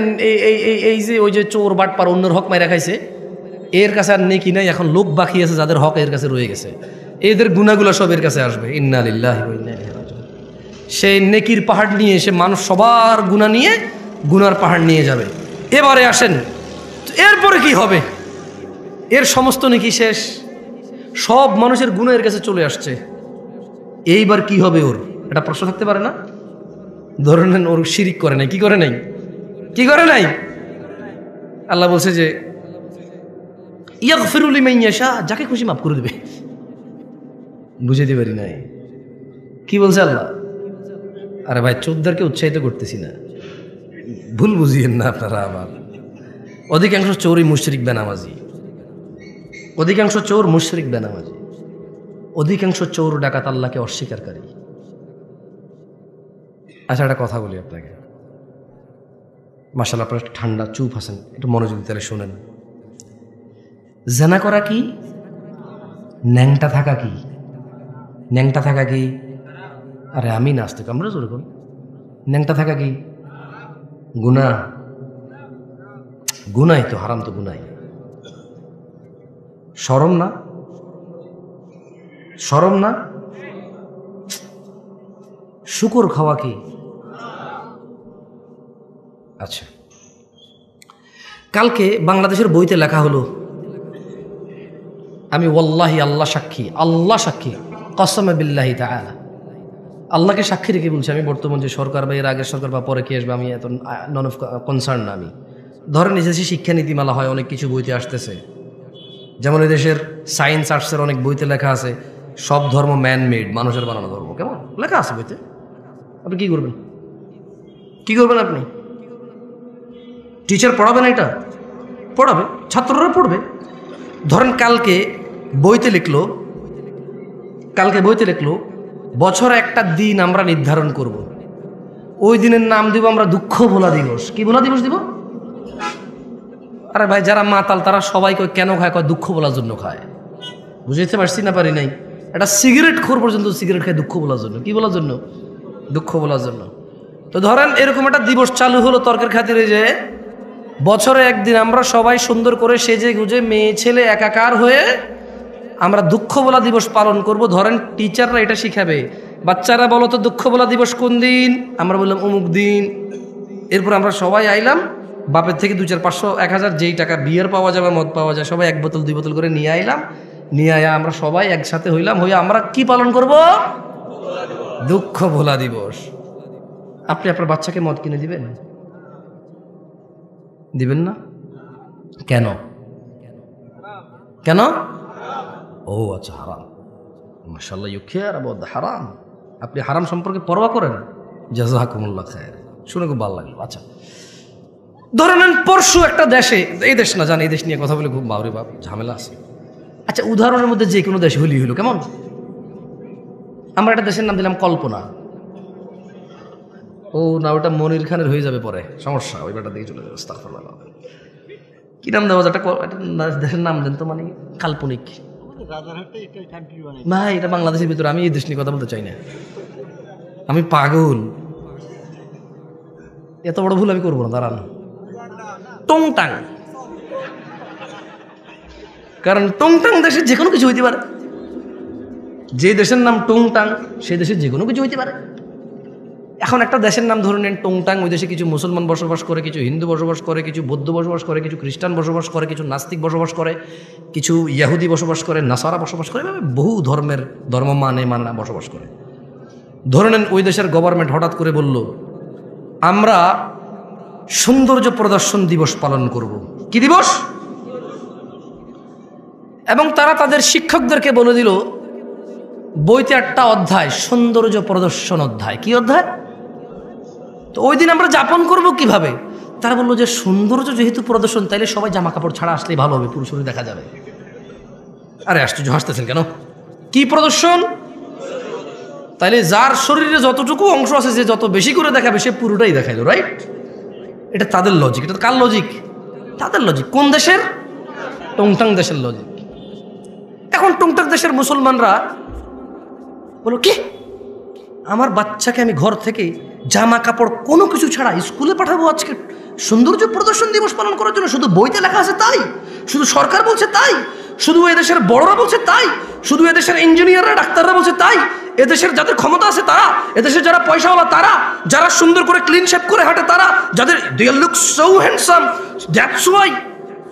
এই যে ওই যে চোর বাটপার অন্যের হক মাইরা খাইছে, এর কাছে আর নেকি নাই, এখন লোক বাকি আছে যাদের হক এর কাছে রয়ে গেছে, এদের গুনাহগুলো সব এর কাছে আসবে। ইন্না লিল্লাহি ওয়া ইন্না ইলাইহি রাজিউন। সেই নেকির পাহাড় নিয়ে এসে মানুষ সবার গুনাহ নিয়ে গুনার পাহাড় নিয়ে যাবে। এবারে আসেন, এরপরে কি হবে? এর সমস্ত নেকি শেষ, সব মানুষের গুনাহ এর কাছে চলে আসছে, এইবার কি হবে ওর? এটা প্রশ্ন থাকতে পারে না? ধরে নেন ওর শিরিক করে নাই, কি করে নাই? কি করে নাই? আল্লাহ বলছে যে ইয়াগফিরু লিমান ইয়াশা, যাকে খুশি মাফ করে দেবে। বুঝাইতে পারি নাই কি বলছে আল্লাহ? আরে ভাই, চোরদেরকে উৎসাহিত করতেছি না, ভুল বুঝিয়েন না আপনারা আমার। অধিকাংশ চোরই মুশরিক বেনামাজি, অধিকাংশ চোর মুশরিক বেনামাজি, অধিকাংশ চোর ডাকাত আল্লাহকে অস্বীকারী। আচ্ছা, একটা কথা বলি আপনাকে, মাশাআল্লাহ আপনারা ঠান্ডা চুপ আছেন, একটু মনোযোগ তাহলে শোনেন। জানা করা কি? ন্যাংটা থাকা কি? ন্যাংটা থাকা কি? আরে আমি নাস্তিক, আমরা জোরে করি। ন্যাংটা থাকা কি? গুনাহ। গুনাই তো, হারাম তো গুনাই। শরম না? শরম না? শুকর খাওয়া কি? আচ্ছা, কালকে বাংলাদেশের বইতে লেখা হলো, আমি ওয়াল্লাহি, আল্লাহ সাক্ষী, আল্লাহ সাক্ষী, কসমে বিল্লাহি তাআলা, আল্লাহকে সাক্ষী রেখে বলছি, আমি বর্তমান যে সরকার বা এর আগের সরকার বা পরে কি আসবে আমি এত নন অফ কনসার্ন না। আমি ধরেন এই দেশে শিক্ষা নীতিমালা হয়, অনেক কিছু বইতে আসতেছে, যেমন এই দেশের সায়েন্স আর্টসের অনেক বইতে লেখা আছে সব ধর্ম ম্যান মেড, মানুষের বানানো ধর্ম। কেমন লেখা আছে বইতে? আপনি কি করবেন? কি করবেন আপনি? টিচার পড়াবে না? এটা পড়াবে, ছাত্ররা পড়বে। ধরেন কালকে বইতে লিখলো, বছরে একটা দিন আমরা নির্ধারণ করব, ওই দিনের নাম দিব আমরা দুঃখ ভোলা দিবস। কি ভোলা দিবস দিব? আরে ভাই, যারা মাতাল তারা সবাই কেন খায়? দুঃখ ভোলার জন্য খায়। বুঝাইতে পারছি না পারি নাই? একটা সিগারেট খোর পর্যন্ত সিগারেট খায় দুঃখ ভোলার জন্য। কি বলার জন্য? দুঃখ ভোলার জন্য। তো ধরেন এরকম একটা দিবস চালু হলো তর্কের খাতিরে, যে বছরে একদিন আমরা সবাই সুন্দর করে সেজে গুজে মেয়ে ছেলে একাকার হয়ে আমরা দুঃখ ভোলা দিবস পালন করব। ধরেন টিচাররা এটা শিখাবে, বাচ্চারা বলো তো দুঃখ ভোলা দিবস কোন দিন? আমরা বললাম অমুক দিন। এরপর আমরা সবাই আইলাম, বাপের থেকে 200, 500, 1000 যেই টাকা বিয়ার পাওয়া যাবে, মদ পাওয়া যায়, সবাই 1 বোতল 2 বোতল করে নিয়ে আইলাম। নিয়ে আয়া আমরা সবাই একসাথে হইলাম, হইয়া আমরা কি পালন করব? দুঃখ ভোলা দিবস। আপনি আপনার বাচ্চাকে মদ কিনে দিবেন? দিবেন না? কেন? কেন? ও আচ্ছা, হারাম। মাশাআল্লাহ, ইউ কেয়ার অ্যাবাউট দ্য হারাম। আপনি হারাম সম্পর্কে পরোয়া করেন? জাযাকুমুল্লাহ খায়র, শুনে খুব ভালো লাগলো। আচ্ছা, ধরে নেন পরশু একটা দেশে, এই দেশ না জানি, এই দেশ নিয়ে কথা বলে খুব বাবরে বাপ ঝামেলা আছে। আচ্ছা, উদাহরণের মধ্যে যে কোনো দেশ হলি হইল, কেমন? আমরা একটা দেশের নাম দিলাম কল্পনা। ও না, ওটা মনির খানের হয়ে যাবে পরে, সমস্যা, ওই ব্যাটা দিকে চলে যাবে। আস্তাগফিরুল্লাহ। কি নাম দেওয়া যায়? একটা দেশের নাম দেন তো, মানে কাল্পনিক। ভাই, এটা বাংলাদেশের ভিতরে, আমি এই দেশ নিয়ে কথা বলতে চাই না, আমি পাগল। এত বড় ভুল আমি করবো না, দাঁড়ান। টংটাং, কারণ টংটাং দেশের যে কোনো কিছু হইতে পারে। যে দেশের নাম টংটাং, সেই দেশের যে কোনো কিছু হইতে পারে। এখন একটা দেশের নাম ধরে নেন টংটাং, ওই দেশে কিছু মুসলমান বসবাস করে, কিছু হিন্দু বসবাস করে, কিছু বৌদ্ধ বসবাস করে, কিছু খ্রিস্টান বসবাস করে, কিছু নাস্তিক বসবাস করে, কিছু ইয়াহুদি বসবাস করে, নাসারা বসবাস করে, বহু ধর্মের ধর্ম মানে না বসবাস করে। ধরে নেন ওই দেশের গভর্নমেন্ট হঠাৎ করে বলল আমরা সৌন্দর্য প্রদর্শন দিবস পালন করব। কি দিবস? এবং তারা তাদের শিক্ষকদেরকে বলে দিল, বইতে একটা অধ্যায় সৌন্দর্য প্রদর্শন অধ্যায়। কি অধ্যায়? তো ওই দিন আমরা যাপন করব কিভাবে? তারা বললো যে সৌন্দর্য যেহেতু প্রদর্শন, তাইলে সবাই জামা কাপড় ছাড়া আসলেই ভালো হবে, পুরুষের দেখা যাবে। আরে আশ্চর্য, হাসতেছেন কেন? কি প্রদর্শন? তাইলে যার শরীরে যতটুকু অংশ আছে, যে যত বেশি করে দেখাবে সে পুরোটাই দেখাইলো, রাইট? এটা তাদের লজিক। এটা কার লজিক? তাদের লজিক। কোন দেশের? টংটাং দেশের লজিক। এখন টংটাং দেশের মুসলমানরা বলো, কি আমার বাচ্চাকে আমি ঘর থেকে জামা কাপড় কোনো কিছু ছাড়া স্কুলে পাঠাবো আজকে সৌন্দর্য প্রদর্শন দিবস পালন করার জন্য? শুধু বইতে লেখা আছে তাই? শুধু সরকার বলছে তাই? শুধু এদেশের বড়রা বলছে তাই? শুধু এদেশের ইঞ্জিনিয়াররা, ডাক্তাররা বলছে তাই? এদেশের যাদের ক্ষমতা আছে তারা, এদেশের যারা পয়সাওয়ালা তারা, যারা সুন্দর করে ক্লিন শেপ করে হাঁটে তারা, যাদের they look so handsome, that's why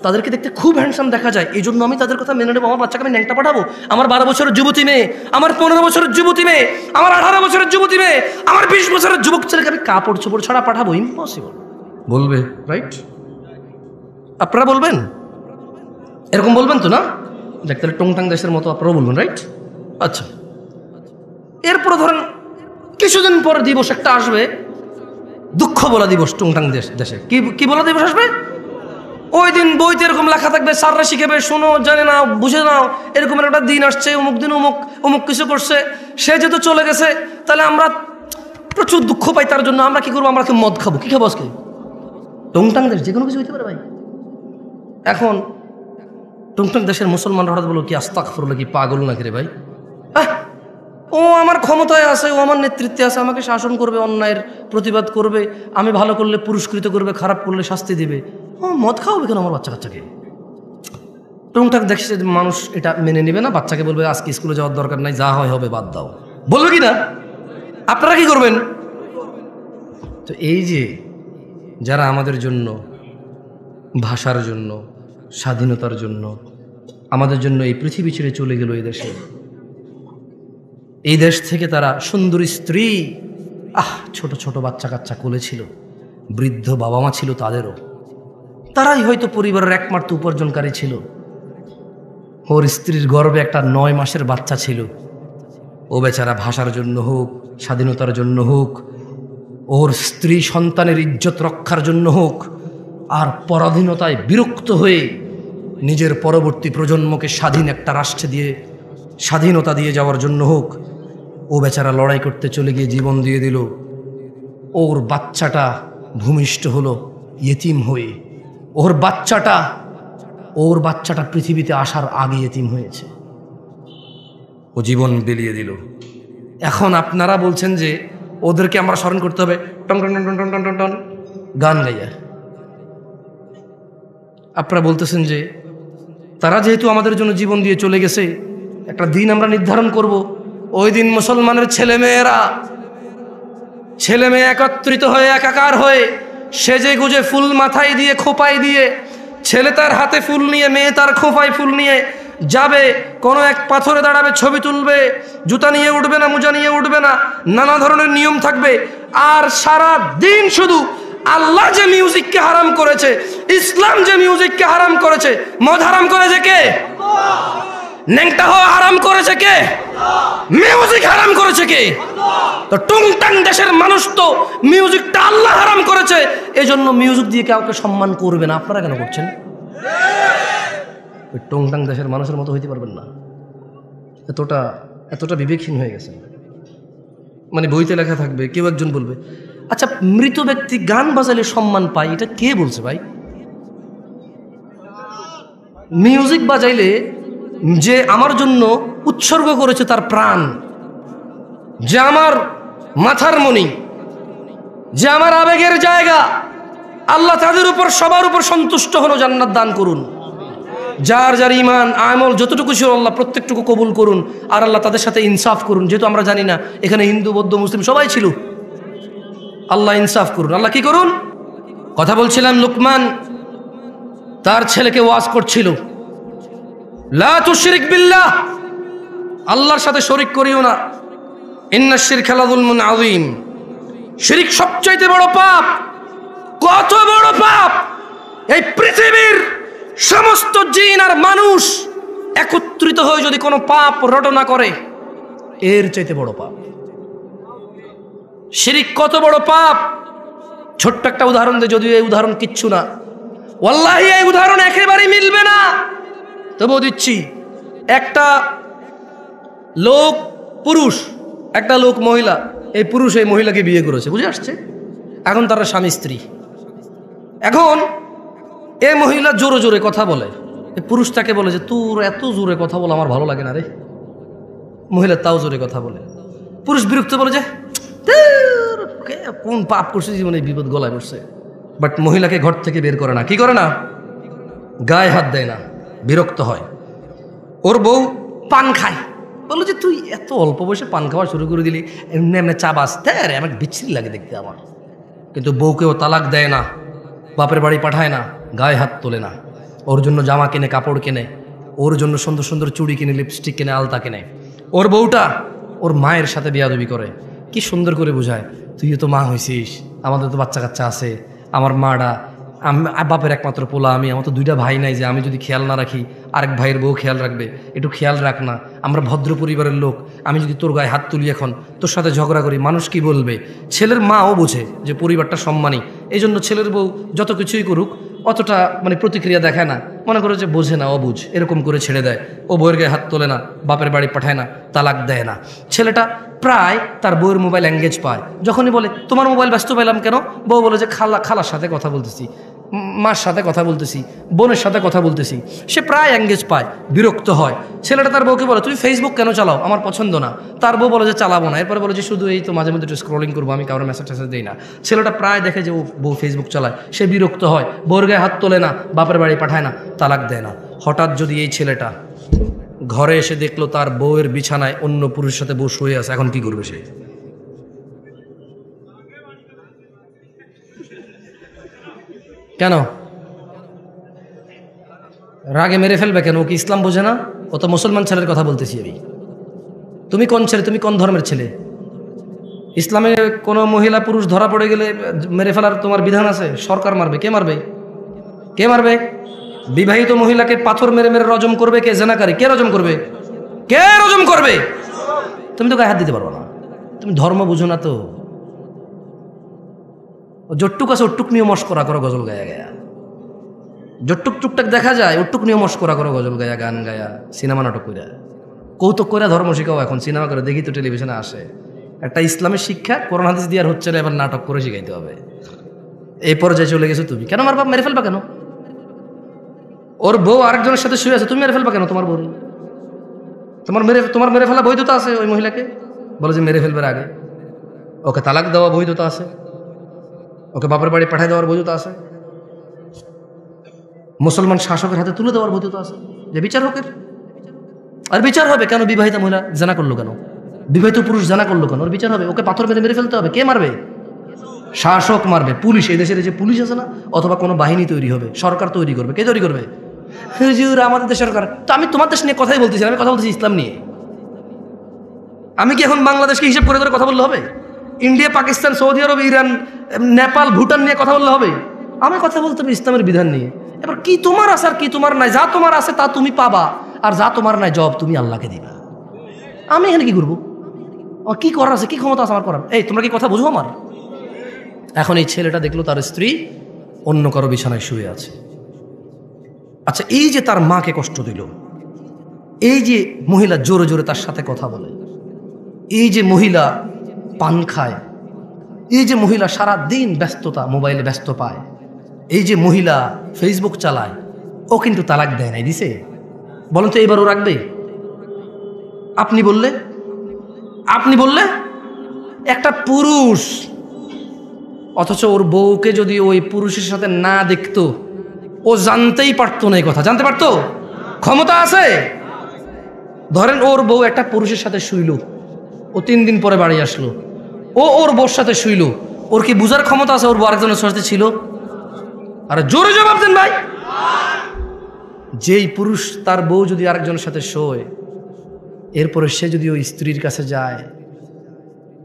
তাদেরকে দেখতে খুব হ্যান্ডসাম দেখা যায়। এই জন্য আমি তাদের কথা মেনে নেবো। আমার বাচ্চাকে আমি ন্যাংটা পাঠাবো? আমার 12 বছরের যুবতী মেয়ে, আমার 15 বছরের যুবতী মেয়ে, আমার 18 বছরের যুবতী মেয়ে, আমার 20 বছরের যুবক ছেলেকে আমি কাপড় চোপড় ছাড়া পাঠাবো? ইম্পসিবল। বলবে, রাইট? আপনারা বলবেন? এরকম বলবেন তো না? দেখ, তাহলে টংটাং দেশের মতো আপনারাও বলবেন, রাইট? আচ্ছা, এরপরে ধরেন কিছুদিন পর দিবস একটা আসবে, দুঃখ বলা দিবস। টংটাং দেশে কি বলা দিবস আসবে? ওই দিন বইতে এরকম লেখা থাকবে, স্যাররা শিখাবে, শোনো, জানে না, বুঝে নাও, এরকম একটা দিন আসছে, অমুক দিন অমুক কিছু করছে, সে যেহেতু চলে গেছে, তাহলে আমরা প্রচুর দুঃখ পাই তার জন্য। আমরা কি করবো? আমরা কি মদ খাবো? কি খাবো আজকে? টংটাং দেশ যে কোনো কিছু হইতে পারে ভাই। এখন টংটাং দেশের মুসলমানরা হঠাৎ বলো, কি আস্তাগফিরুল্লাহ, কি পাগল নাকি রে ভাই? ও আমার ক্ষমতায় আছে, ও আমার নেতৃত্বে আছে, আমাকে শাসন করবে, অন্যায়ের প্রতিবাদ করবে, আমি ভালো করলে পুরস্কৃত করবে, খারাপ করলে শাস্তি দেবে। ও মদ খাওয়াবে কেন আমার বাচ্চা কাচ্চাকে? টংটাং দেখছে মানুষ এটা মেনে নেবে না, বাচ্চাকে বলবে আজকে স্কুলে যাওয়ার দরকার নাই, যা হয় হবে, বাদ দাও। বলবে কি না? আপনারা কি করবেন? তো এই যে যারা আমাদের জন্য, ভাষার জন্য, স্বাধীনতার জন্য, আমাদের জন্য এই পৃথিবী ছেড়ে চলে গেল, এই দেশ থেকে তারা সুন্দরী স্ত্রী, ছোট ছোট বাচ্চা কাচ্চা কোলে ছিল, বৃদ্ধ বাবা মা ছিল তাদেরও, তারাই হয়তো পরিবারের একমাত্র উপার্জনকারী ছিল। ওর স্ত্রীর গর্ভে একটা 9 মাসের বাচ্চা ছিল। ও বেচারা ভাষার জন্য হোক, স্বাধীনতার জন্য হোক, ওর স্ত্রী সন্তানের ইজ্জত রক্ষার জন্য হোক, আর পরাধীনতায় বিরক্ত হয়ে নিজের পরবর্তী প্রজন্মকে স্বাধীন একটা রাষ্ট্রে দিয়ে স্বাধীনতা দিয়ে যাওয়ার জন্য হোক, ও বেচারা লড়াই করতে চলে গিয়ে জীবন দিয়ে দিল। ওর বাচ্চাটা ভূমিষ্ঠ হলো ইয়েতিম হয়ে। ওর বাচ্চাটা পৃথিবীতে আসার আগে ইয়েতিম হয়েছে, ও জীবন বিলিয়ে দিল। এখন আপনারা বলছেন যে ওদেরকে আমরা স্মরণ করতে হবে টন টন টন টন টন টন টন গান গাইয়া। আপনারা বলতেছেন যে তারা যেহেতু আমাদের জন্য জীবন দিয়ে চলে গেছে, একটা দিন আমরা নির্ধারণ করব, ওই দিন মুসলমানের ছেলে মেয়ে একত্রিত হয়ে, একাকার হয়ে, সেজে গুজে, ফুল মাথায় দিয়ে, খোপায় দিয়ে, ছেলে তার হাতে ফুল নিয়ে, মেয়ে তার খোপায় ফুল নিয়ে যাবে, কোনো এক পাথরে দাঁড়াবে, ছবি তুলবে, জুতা নিয়ে উঠবে না, মোজা নিয়ে উঠবে না, নানা ধরনের নিয়ম থাকবে। আর সারা দিন শুধু আল্লাহ যে মিউজিককে হারাম করেছে, ইসলাম যে মিউজিককে হারাম করেছে, মদ হারাম করেছে কে? ন্যাংটা হওয়া হারাম করেছে কে? মিউজিক হারাম করেছে কে? তো টংটাং দেশের মানুষ তো মিউজিকটা আল্লাহ হারাম করেছে, এজন্য মিউজিক দিয়ে কাউকে সম্মান করবে না। আপনারা কেন করছেন? ওই টংটাং দেশের মানুষের মতো হইতে পারবেন না। এতটা বিবেকহীন হয়ে গেছে। মানে বইতে লেখা থাকবে, কেউ একজন বলবে, আচ্ছা মৃত ব্যক্তি গান বাজালে সম্মান পায়, এটা কে বলছে ভাই? মিউজিক বাজাইলে যে আমার জন্য উৎসর্গ করেছে তার প্রাণ, যে আমার মাথার মণি, যে আমার আবেগের জায়গা, আল্লাহ তাদের উপর, সবার উপর সন্তুষ্ট হলো, জান্নাত দান করুন। যার যার ইমান আমল যতটুকু ছিল আল্লাহ প্রত্যেকটুকু কবুল করুন, আর আল্লাহ তাদের সাথে ইনসাফ করুন। যেহেতু আমরা জানি না এখানে হিন্দু, বৌদ্ধ, মুসলিম সবাই ছিল, আল্লাহ ইনসাফ করুন। আল্লাহ কি করুন? কথা বলছিলাম, লুকমান তার ছেলেকে ওয়াজ করছিল, লা তুশরিক বিল্লাহ, আল্লাহর সাথে শরীক করিও না, ইন্নাশ শিরকা লাযুলমুন আযীম, শিরক সবচাইতে বড় পাপ। কত বড় পাপ! এই পৃথিবীর সমস্ত জিন আর মানুষ একত্রিত হয়ে যদি কোনো পাপ রটনা করে, এর চাইতে বড় পাপ। শিরক কত বড় পাপ! ছোট্ট একটা উদাহরণ দিয়ে, যদিও এই উদাহরণ কিচ্ছু না, ওয়াল্লাহি এই উদাহরণ একেবারেই মিলবে না, তবুও দিচ্ছি। একটা লোক পুরুষ, একটা লোক মহিলা, এই পুরুষ এই মহিলাকে বিয়ে করেছে, বুঝে আসছে? এখন তারা স্বামী স্ত্রী। এখন এই মহিলা জোরে জোরে কথা বলে, এই পুরুষ তাকে বলে যে তোর এত জোরে কথা বলে আমার ভালো লাগে না রে। মহিলা তাও জোরে কথা বলে। পুরুষ বিরক্ত বলে যে কোন পাপ করছে জীবনে, বিপদ গলায় পড়ছে। বাট মহিলাকে ঘর থেকে বের করে না। কি করে না? গায়ে হাত দেয় না, বিরক্ত হয়। ওর বউ পান খায়, বললো যে তুই এত অল্প বয়সে পান খাওয়া শুরু করে দিলি, এমনি এমনি চা বাঁচতে আরে আমার বিচ্ছিরি লাগে দেখতে আমার। কিন্তু বউকেও তালাক দেয় না, বাপের বাড়ি পাঠায় না, গায়ে হাত তোলে না। ওর জন্য জামা কিনে, কাপড় কিনে, ওর জন্য সুন্দর সুন্দর চুড়ি কিনে, লিপস্টিক কিনে, আলতা কিনে। ওর বউটা ওর মায়ের সাথে বিয়াদবি করে। কি সুন্দর করে বোঝায়, তুইও তো মা হয়েছিস, আমাদের তো বাচ্চা কাচ্চা আছে, আমার মাটা বাপের একমাত্র পোলা আমি, আমার তো দুইটা ভাই নাই যে আমি যদি খেয়াল না রাখি আরেক ভাইয়ের বউ খেয়াল রাখবে, একটু খেয়াল রাখ না, আমরা ভদ্র পরিবারের লোক, আমি যদি তোর গায়ে হাত তুলি এখন, তোর সাথে ঝগড়া করি, মানুষ কি বলবে? ছেলের মাও বোঝে যে পরিবারটা সম্মানী, এই জন্য ছেলের বউ যত কিছুই করুক অতটা মানে প্রতিক্রিয়া দেখায় না, মনে করে যে বোঝে না, অবুঝ, এরকম করে ছেড়ে দেয়। ও বউয়ের গায়ে হাত তোলে না, বাপের বাড়ি পাঠায় না, তালাক দেয় না। ছেলেটা প্রায় তার বউয়ের মোবাইল এঙ্গেজ পায়। যখনই বলে তোমার মোবাইল ব্যস্ত পেলাম কেন, বউ বলে যে খালার সাথে কথা বলতেছি, মার সাথে কথা বলতেছি, বোনের সাথে কথা বলতেছি। সে প্রায় এঙ্গেজ পায়, বিরক্ত হয়। ছেলেটা তার বউকে বলে তুমি ফেসবুক কেন চালাও, আমার পছন্দ না। তার বউ বলে যে চালাবো না। এরপরে বলে যে শুধু এই তো মাঝে মধ্যে একটু স্ক্রলিং করবো, আমি কারোর মেসেজ টেসেজ দিই না। ছেলেটা প্রায় দেখে যে ও বউ ফেসবুক চালায়, সে বিরক্ত হয়, বউর গায়ে হাত তোলে না, বাপের বাড়ি পাঠায় না, তালাক দেয় না। হঠাৎ যদি এই ছেলেটা ঘরে এসে দেখলো তার বউয়ের বিছানায় অন্য পুরুষের সাথে বউ শুয়ে আছে, এখন কি করবে সে? কেন রাগে মেরে ফেলবে কেন? ও কি ইসলাম বোঝে না? ও তো মুসলমান ছেলের কথা বলতেছি আমি। তুমি কোন ছেলে, তুমি কোন ধর্মের ছেলে? ইসলামে কোনো মহিলা পুরুষ ধরা পড়ে গেলে মেরে ফেলার তোমার বিধান আছে? সরকার মারবে? কে মারবে? কে মারবে? বিবাহিত মহিলাকে পাথর মেরে মেরে রজম করবে কে? জেনাকারী। কে রজম করবে? কে রজম করবে? তুমি তো গায়ে হাত দিতে পারবো না, তুমি ধর্ম বুঝো না তো। জট্টুক আছে ওটুক নিয়ে মস্করা করো, গজল গায়া গায়া। জট্টুক টুকটাক দেখা যায়, ওটুক নিয়ে মস্করা করো, গজল গায়া, গান গায়া, সিনেমা নাটক করে, কৌতুক করে ধর্ম শিখাও। এখন সিনেমা করে দেখি তো, টেলিভিশনে আসে। একটা ইসলামের শিক্ষা কোরআন হাদিস দিয়ে আর হচ্ছে না, এবার নাটক করে শিখাইতে হবে। এই পর্যায়ে চলে গেছো তুমি। কেন মারবা? মেরে ফেলবা কেন? ওর বউ আরেকজনের সাথে শুয়ে আছে, তুমি মেরে ফেলবা কেন তোমার বউ? তোমার মেরে ফেলা বৈধতা আছে ওই মহিলাকে? বলে যে মেরে ফেলবার আগে ওকে তালাক দেওয়া বৈধতা আছে, ওকে বাপের বাড়ি পাঠিয়ে দেওয়ার বৈধতা আছে, মুসলমান শাসকের হাতে তুলে দেওয়ার বৈধতা আছে, যে বিচার হোক। আর বিচার হবে কেন? বিবাহিত মহিলা জানা করলো কেন? বিবাহিত পুরুষ জানা করলো কেন? ওর বিচার হবে, ওকে পাথর মেরে মেরে ফেলতে হবে। কে মারবে? শাসক মারবে, পুলিশ। এই দেশের যে পুলিশ আছে না, অথবা কোনো বাহিনী তৈরি হবে, সরকার তৈরি করবে। কে তৈরি করবে? হুজুর আমাদের দেশের সরকার। তো আমি তোমার দেশ নিয়ে কথাই বলতেছি, আমি কথা বলতেছি ইসলাম নিয়ে। আমি কি এখন বাংলাদেশকে হিসাব করে করে কথা বললে হবে? ইন্ডিয়া, পাকিস্তান, সৌদি আরব, ইরান, নেপাল, ভুটান নিয়ে কথা বললে হবে? আমি কথা বলতে হবে ইসলামের বিধান নিয়ে। এবার কি তোমার আছে আর কি তোমার নাই? যা তোমার আছে তা তুমি পাবা, আর যা তোমার নাই জব তুমি আল্লাহকে দিবা। আমি এখানে কি করবো? কি করার আছে, কি ক্ষমতা আছে আমার করার? এই তোমরা কি কথা বুঝো আমার? এখন এই ছেলেটা দেখলো তার স্ত্রী অন্য কারো বিছানায় শুয়ে আছে। আচ্ছা, এই যে তার মাকে কষ্ট দিল, এই যে মহিলা জোরে জোরে তার সাথে কথা বলে, এই যে মহিলা পান খায়, এই যে মহিলা সারা দিন ব্যস্ততা, মোবাইলে ব্যস্ত পায়, এই যে মহিলা ফেসবুক চালায়, ও কিন্তু তালাক দেয় নাই, দিছে? বলেন তো এবার ও রাখবে? আপনি বললে একটা পুরুষ, অথচ ওর বউকে যদি ওই পুরুষের সাথে না দেখতো, ও জানতেই পারতো না। এই কথা জানতে পারতো? ক্ষমতা আছে? ধরেন ওর বউ একটা পুরুষের সাথে শুইল, ও 3 দিন পরে বাড়ি আসলো, ও ওর বউর সাথে শুইল, ওর কি বুঝার ক্ষমতা আছে ওর বউ আরেকজনের সাথে ছিল? আরে জোরে জবাব দেন ভাই। যেই পুরুষ তার বউ যদি আরেকজনের সাথে শোয়, এরপরে সে যদি ওই স্ত্রীর কাছে যায়,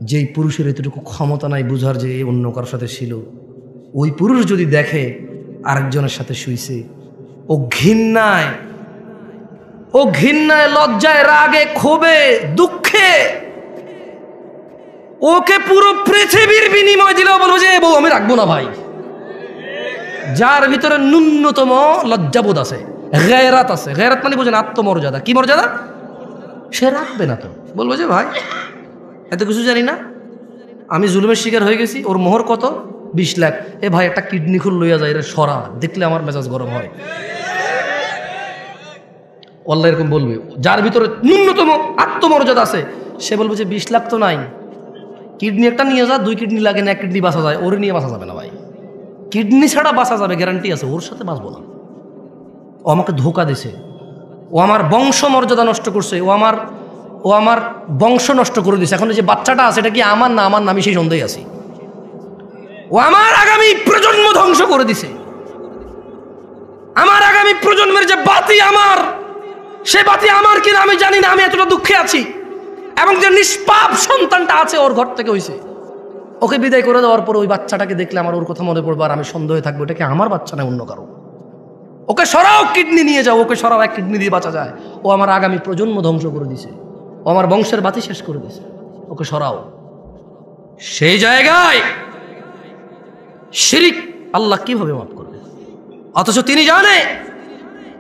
যেই পুরুষের এতটুকু ক্ষমতা নাই বুঝার যে অন্য কারোর সাথে ছিল, ওই পুরুষ যদি দেখে আরেকজনের সাথে শুইছে, ও ঘৃণায় লজ্জায় রাগে ক্ষোভে দুঃখে ওকে পুরো পৃথিবীর বিনিময় দিলেও বলবো যে বউ আমি রাখবো না ভাই। যার ভিতরে ন্যূনতম লজ্জাবোধ আছে, গায়রাত আছে, গায়রাত মানে বোঝেন আত্মমর্যাদা, কি মর্যাদা, সে রাখবে না। তো বলবো যে ভাই এত কিছু জানি না, আমি জুলুমের শিকার হয়ে গেছি, ওর মোহর কত 20 লাখ, এ ভাই একটা কিডনি খুল লইয়া যায়, এটা সরা, দেখলে আমার মেজাজ গরম হয়। আল্লাহ এরকম বলবে, যার ভিতরে ন্যূনতম আত্মমর্যাদা আছে সে বলবে যে 20 লাখ তো নাই, কিডনি একটা নিয়ে যা, 2 কিডনি লাগে না, 1 কিডনি বাঁচা যায়, ওরে নিয়ে বাঁচা যাবে না ভাই, কিডনি ছাড়া বাঁচা যাবে গ্যারান্টি আছে, ওর সাথে বাঁচবো না। ও আমাকে ধোকা দিছে, ও আমার বংশ মর্যাদা নষ্ট করছে, ও আমার বংশ নষ্ট করে দিছে। এখন যে বাচ্চাটা আছে এটা কি আমার না আমার, আমি সেই সন্দেহে আছি। ও আমার আগামী প্রজন্ম ধ্বংস করে দিছে, আমার আগামী প্রজন্মের যে বাতি আমার, সে বাতি আমার কিনা আমি জানি না, আমি এতটা দুঃখে আছি। এবং যে নিষ্পাপ সন্তানটা আছে ওর ঘর থেকে হয়েছে, ওকে বিদায় করে দেওয়ার পর ওই বাচ্চাটাকে দেখলে আমার ওর কথা মনে পড়বে, আর আমি সন্দেহে থাকবো এটা কি আমার বাচ্চা না অন্য কারো। ওকে সরাও, কিডনি নিয়ে যাও, ওকে সরাও, 1 কিডনি দিয়ে বাঁচা যায়। ও আমার আগামী প্রজন্ম ধ্বংস করে দিছে, ও আমার বংশের বাতি শেষ করে দিছে, ওকে সরাও। সেই জায়গায় শিরিক আল্লাহ কিভাবে মাফ করবে? অথচ তিনি জানে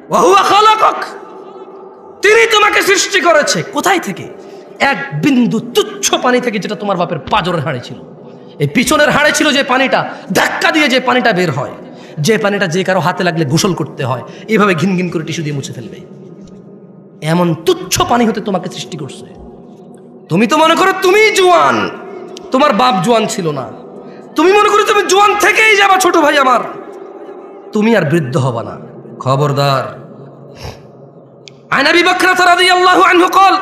ওয়াহুয়া খালাকাক, তিনি তোমাকে সৃষ্টি করেছে কোথায় থেকে? এক বিন্দু তুচ্ছ পানি থেকে, যেটা তোমার বাপের পাজরের হাড়ে ছিল, এই পিছনের হাড়ে ছিল, যে পানিটা ধাক্কা দিয়ে যে পানিটা বের হয়, যে পানিটা যে কারো হাতে লাগলে গোসল করতে হয়, এইভাবে ঘিন ঘিন করে টিস্যু দিয়ে মুছে ফেলবে, এমন তুচ্ছ পানি হতে তোমাকে সৃষ্টি করছে। তুমি তো মনে করো তুমি জোয়ান, তোমার বাপ জোয়ান ছিল না, তুমি মনে করো তুমি জোয়ান থেকেই যাবা, ছোট ভাই আমার, তুমি আর বৃদ্ধ হবা না, খবরদার। আন আবি বকর রাদিয়াল্লাহু আনহু قال,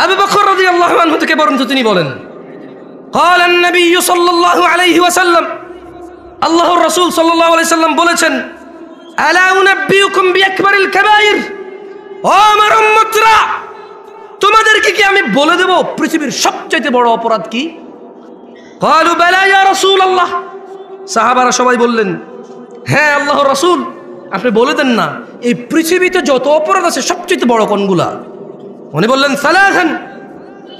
আবু বকর রাদিয়াল্লাহু আনহু থেকে বর্ণিত, তিনি বলেন قال النبي صلى الله عليه وسلم, আল্লাহর রাসূল সাল্লাল্লাহু আলাইহি সাল্লাম বলেছেন, আলা উনাব্বিউকুম বিআকবারিল কাবাইর, ও আমার উম্মতরা, তোমাদেরকে কি আমি বলে দেব পৃথিবীর সবচেয়ে বড় অপরাধ কি? ক্বালু বালা ইয়া রাসূলুল্লাহ, সাহাবারা সবাই বললেন হ্যাঁ আল্লাহর রাসূল, আপনি বলে দেন না, এই পৃথিবীতে যত অপরাধ আছে সবচেয়ে বড় কোনগুলা? উনি বললেন সালাসান,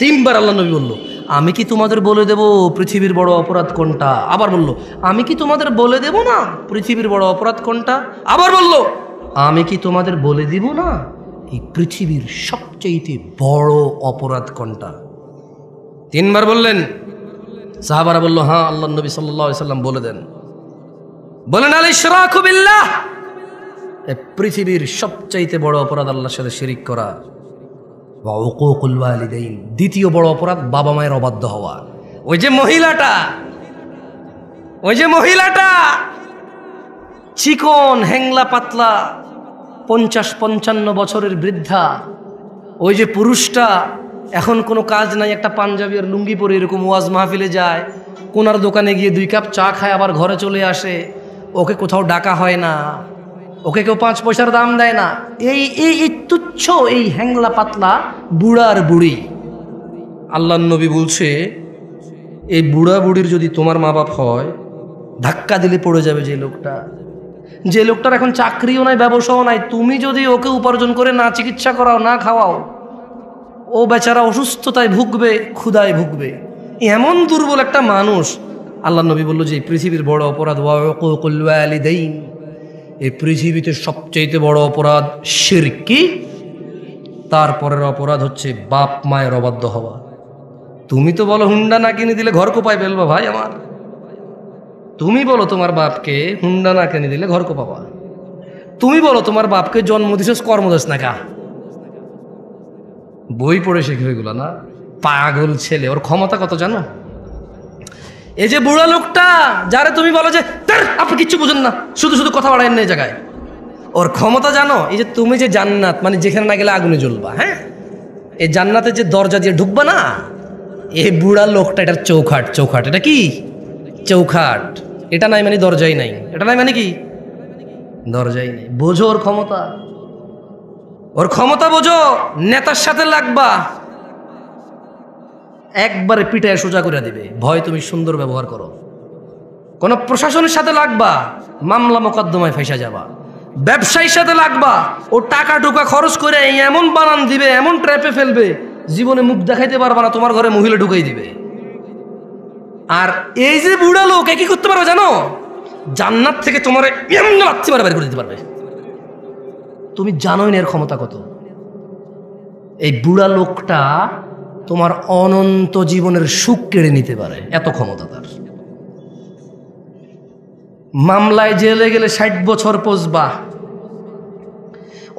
3 বার আল্লাহ নবী বলল, আমি কি তোমাদের বলে দেব পৃথিবীর বড় অপরাধ কোনটা? আবার বলল, আমি কি তোমাদের বলে দেব না পৃথিবীর বড় অপরাধ কোনটা? আবার বলল, আমি কি তোমাদের বলে দিব না এই পৃথিবীর সবচেয়ে বড় অপরাধ কোনটা? 3 বার বললেন। সাহাবারা বলল, হ্যাঁ আল্লাহ নবী সাল্লাল্লাহু আলাইহি সাল্লাম বলে দেন। বলেন, আল ইশরাকু বিল্লাহ, পৃথিবীর সবচাইতে বড় অপরাধ আল্লাহর সাথে শিরিক করা। ওয়া উকুকুল ওয়ালিদাইন, দ্বিতীয় বড় অপরাধ বাবা মায়ের অবাধ্য হওয়া। ওই যে মহিলাটা চিকন হ্যাংলা পাতলা 50-55 বছরের বৃদ্ধা, ওই যে পুরুষটা এখন কোনো কাজ নাই, একটা পাঞ্জাবি আর লুঙ্গি পরে এরকম ওয়াজ মাহফিলে যায়, কোনার দোকানে গিয়ে 2 কাপ চা খায়, আবার ঘরে চলে আসে, ওকে কোথাও ডাকা হয় না, ওকে কেউ 5 পয়সার দাম দেয় না। এই তুচ্ছ এই হ্যাংলা পাতলা বুড়া আর বুড়ি, আল্লাহর নবী বলছে এই বুড়া বুড়ির যদি তোমার মা বাপ হয়, ধাক্কা দিলে পড়ে যাবে যে লোকটার এখন চাকরিও নাই, ব্যবসাও নাই, তুমি যদি ওকে উপার্জন করে না চিকিৎসা করাও, না খাওয়াও, ও বেচারা অসুস্থতায় ভুগবে, ক্ষুধায় ভুগবে। এমন দুর্বল একটা মানুষ, আল্লাহর নবী বলল যে পৃথিবীর বড় অপরাধ ওয়া উকুকুল ওয়ালিদাইন, এই পৃথিবীতে সবচেয়ে বড় অপরাধ শিরক। কি? তারপরের অপরাধ হচ্ছে বাপ মায়ের অবাধ্য হওয়া। তুমি তো বলো হুন্ডা না কিনে দিলে ঘর কোপায় ফেলবা ভাই আমার, তুমি বলো তোমার বাপকে হুন্ডা না কিনে দিলে ঘর কোপাবা, তুমি বলো তোমার বাপকে জন্ম দিছস কর্মদাস না কা, বই পড়ে শিখবে এগুলো না? পাগল ছেলে, ওর ক্ষমতা কত জানো? এই যে বুড়া লোকটা যারে তুমি বলো যে আপনি কিচ্ছু বুঝেন না, শুধু শুধু কথা বাড়ায় না এই জায়গায়, ওর ক্ষমতা জানো? এই যে তুমি যে জান্নাত, মানে যেখানে না গেলে আগুনে জ্বলবা, হ্যাঁ, এই জান্নাতের যে দরজা দিয়ে ঢুকবা না, এই বুড়া লোকটা এটার চৌখাট। এটা কি চৌখাট? এটা নাই মানে দরজাই নাই, এটা নাই মানে কি দরজাই নেই। বোঝো ওর ক্ষমতা বোঝো, নেতার সাথে লাগবা, একবারে পিটায় সোজা করে দিবে। ভয় তুমি সুন্দর ব্যবহার করো। কোন প্রশাসনের সাথে লাগবা, মামলা মোকদ্দমায় ফাঁসা যাবা। ব্যবসায়ীর সাথে লাগবা, ও টাকা টুকা খরচ করে এমন বানান দিবে, এমন ট্র্যাপে ফেলবে, জীবনে মুখ দেখাইতে পারবা না, তোমার ঘরে মহিলা ঢুকাই দিবে। আর এই যে বুড়া লোক কি করতে পারবে জানো? জান্নাত থেকে তোমার এমন লাথি মারা বের করে দিতে পারবে। তুমি জানোই না এর ক্ষমতা কত। এই বুড়া লোকটা তোমার অনন্ত জীবনের সুখ কেড়ে নিতে পারে, এত ক্ষমতা তার। মামলায় জেলে গেলে 60 বছর পচবা,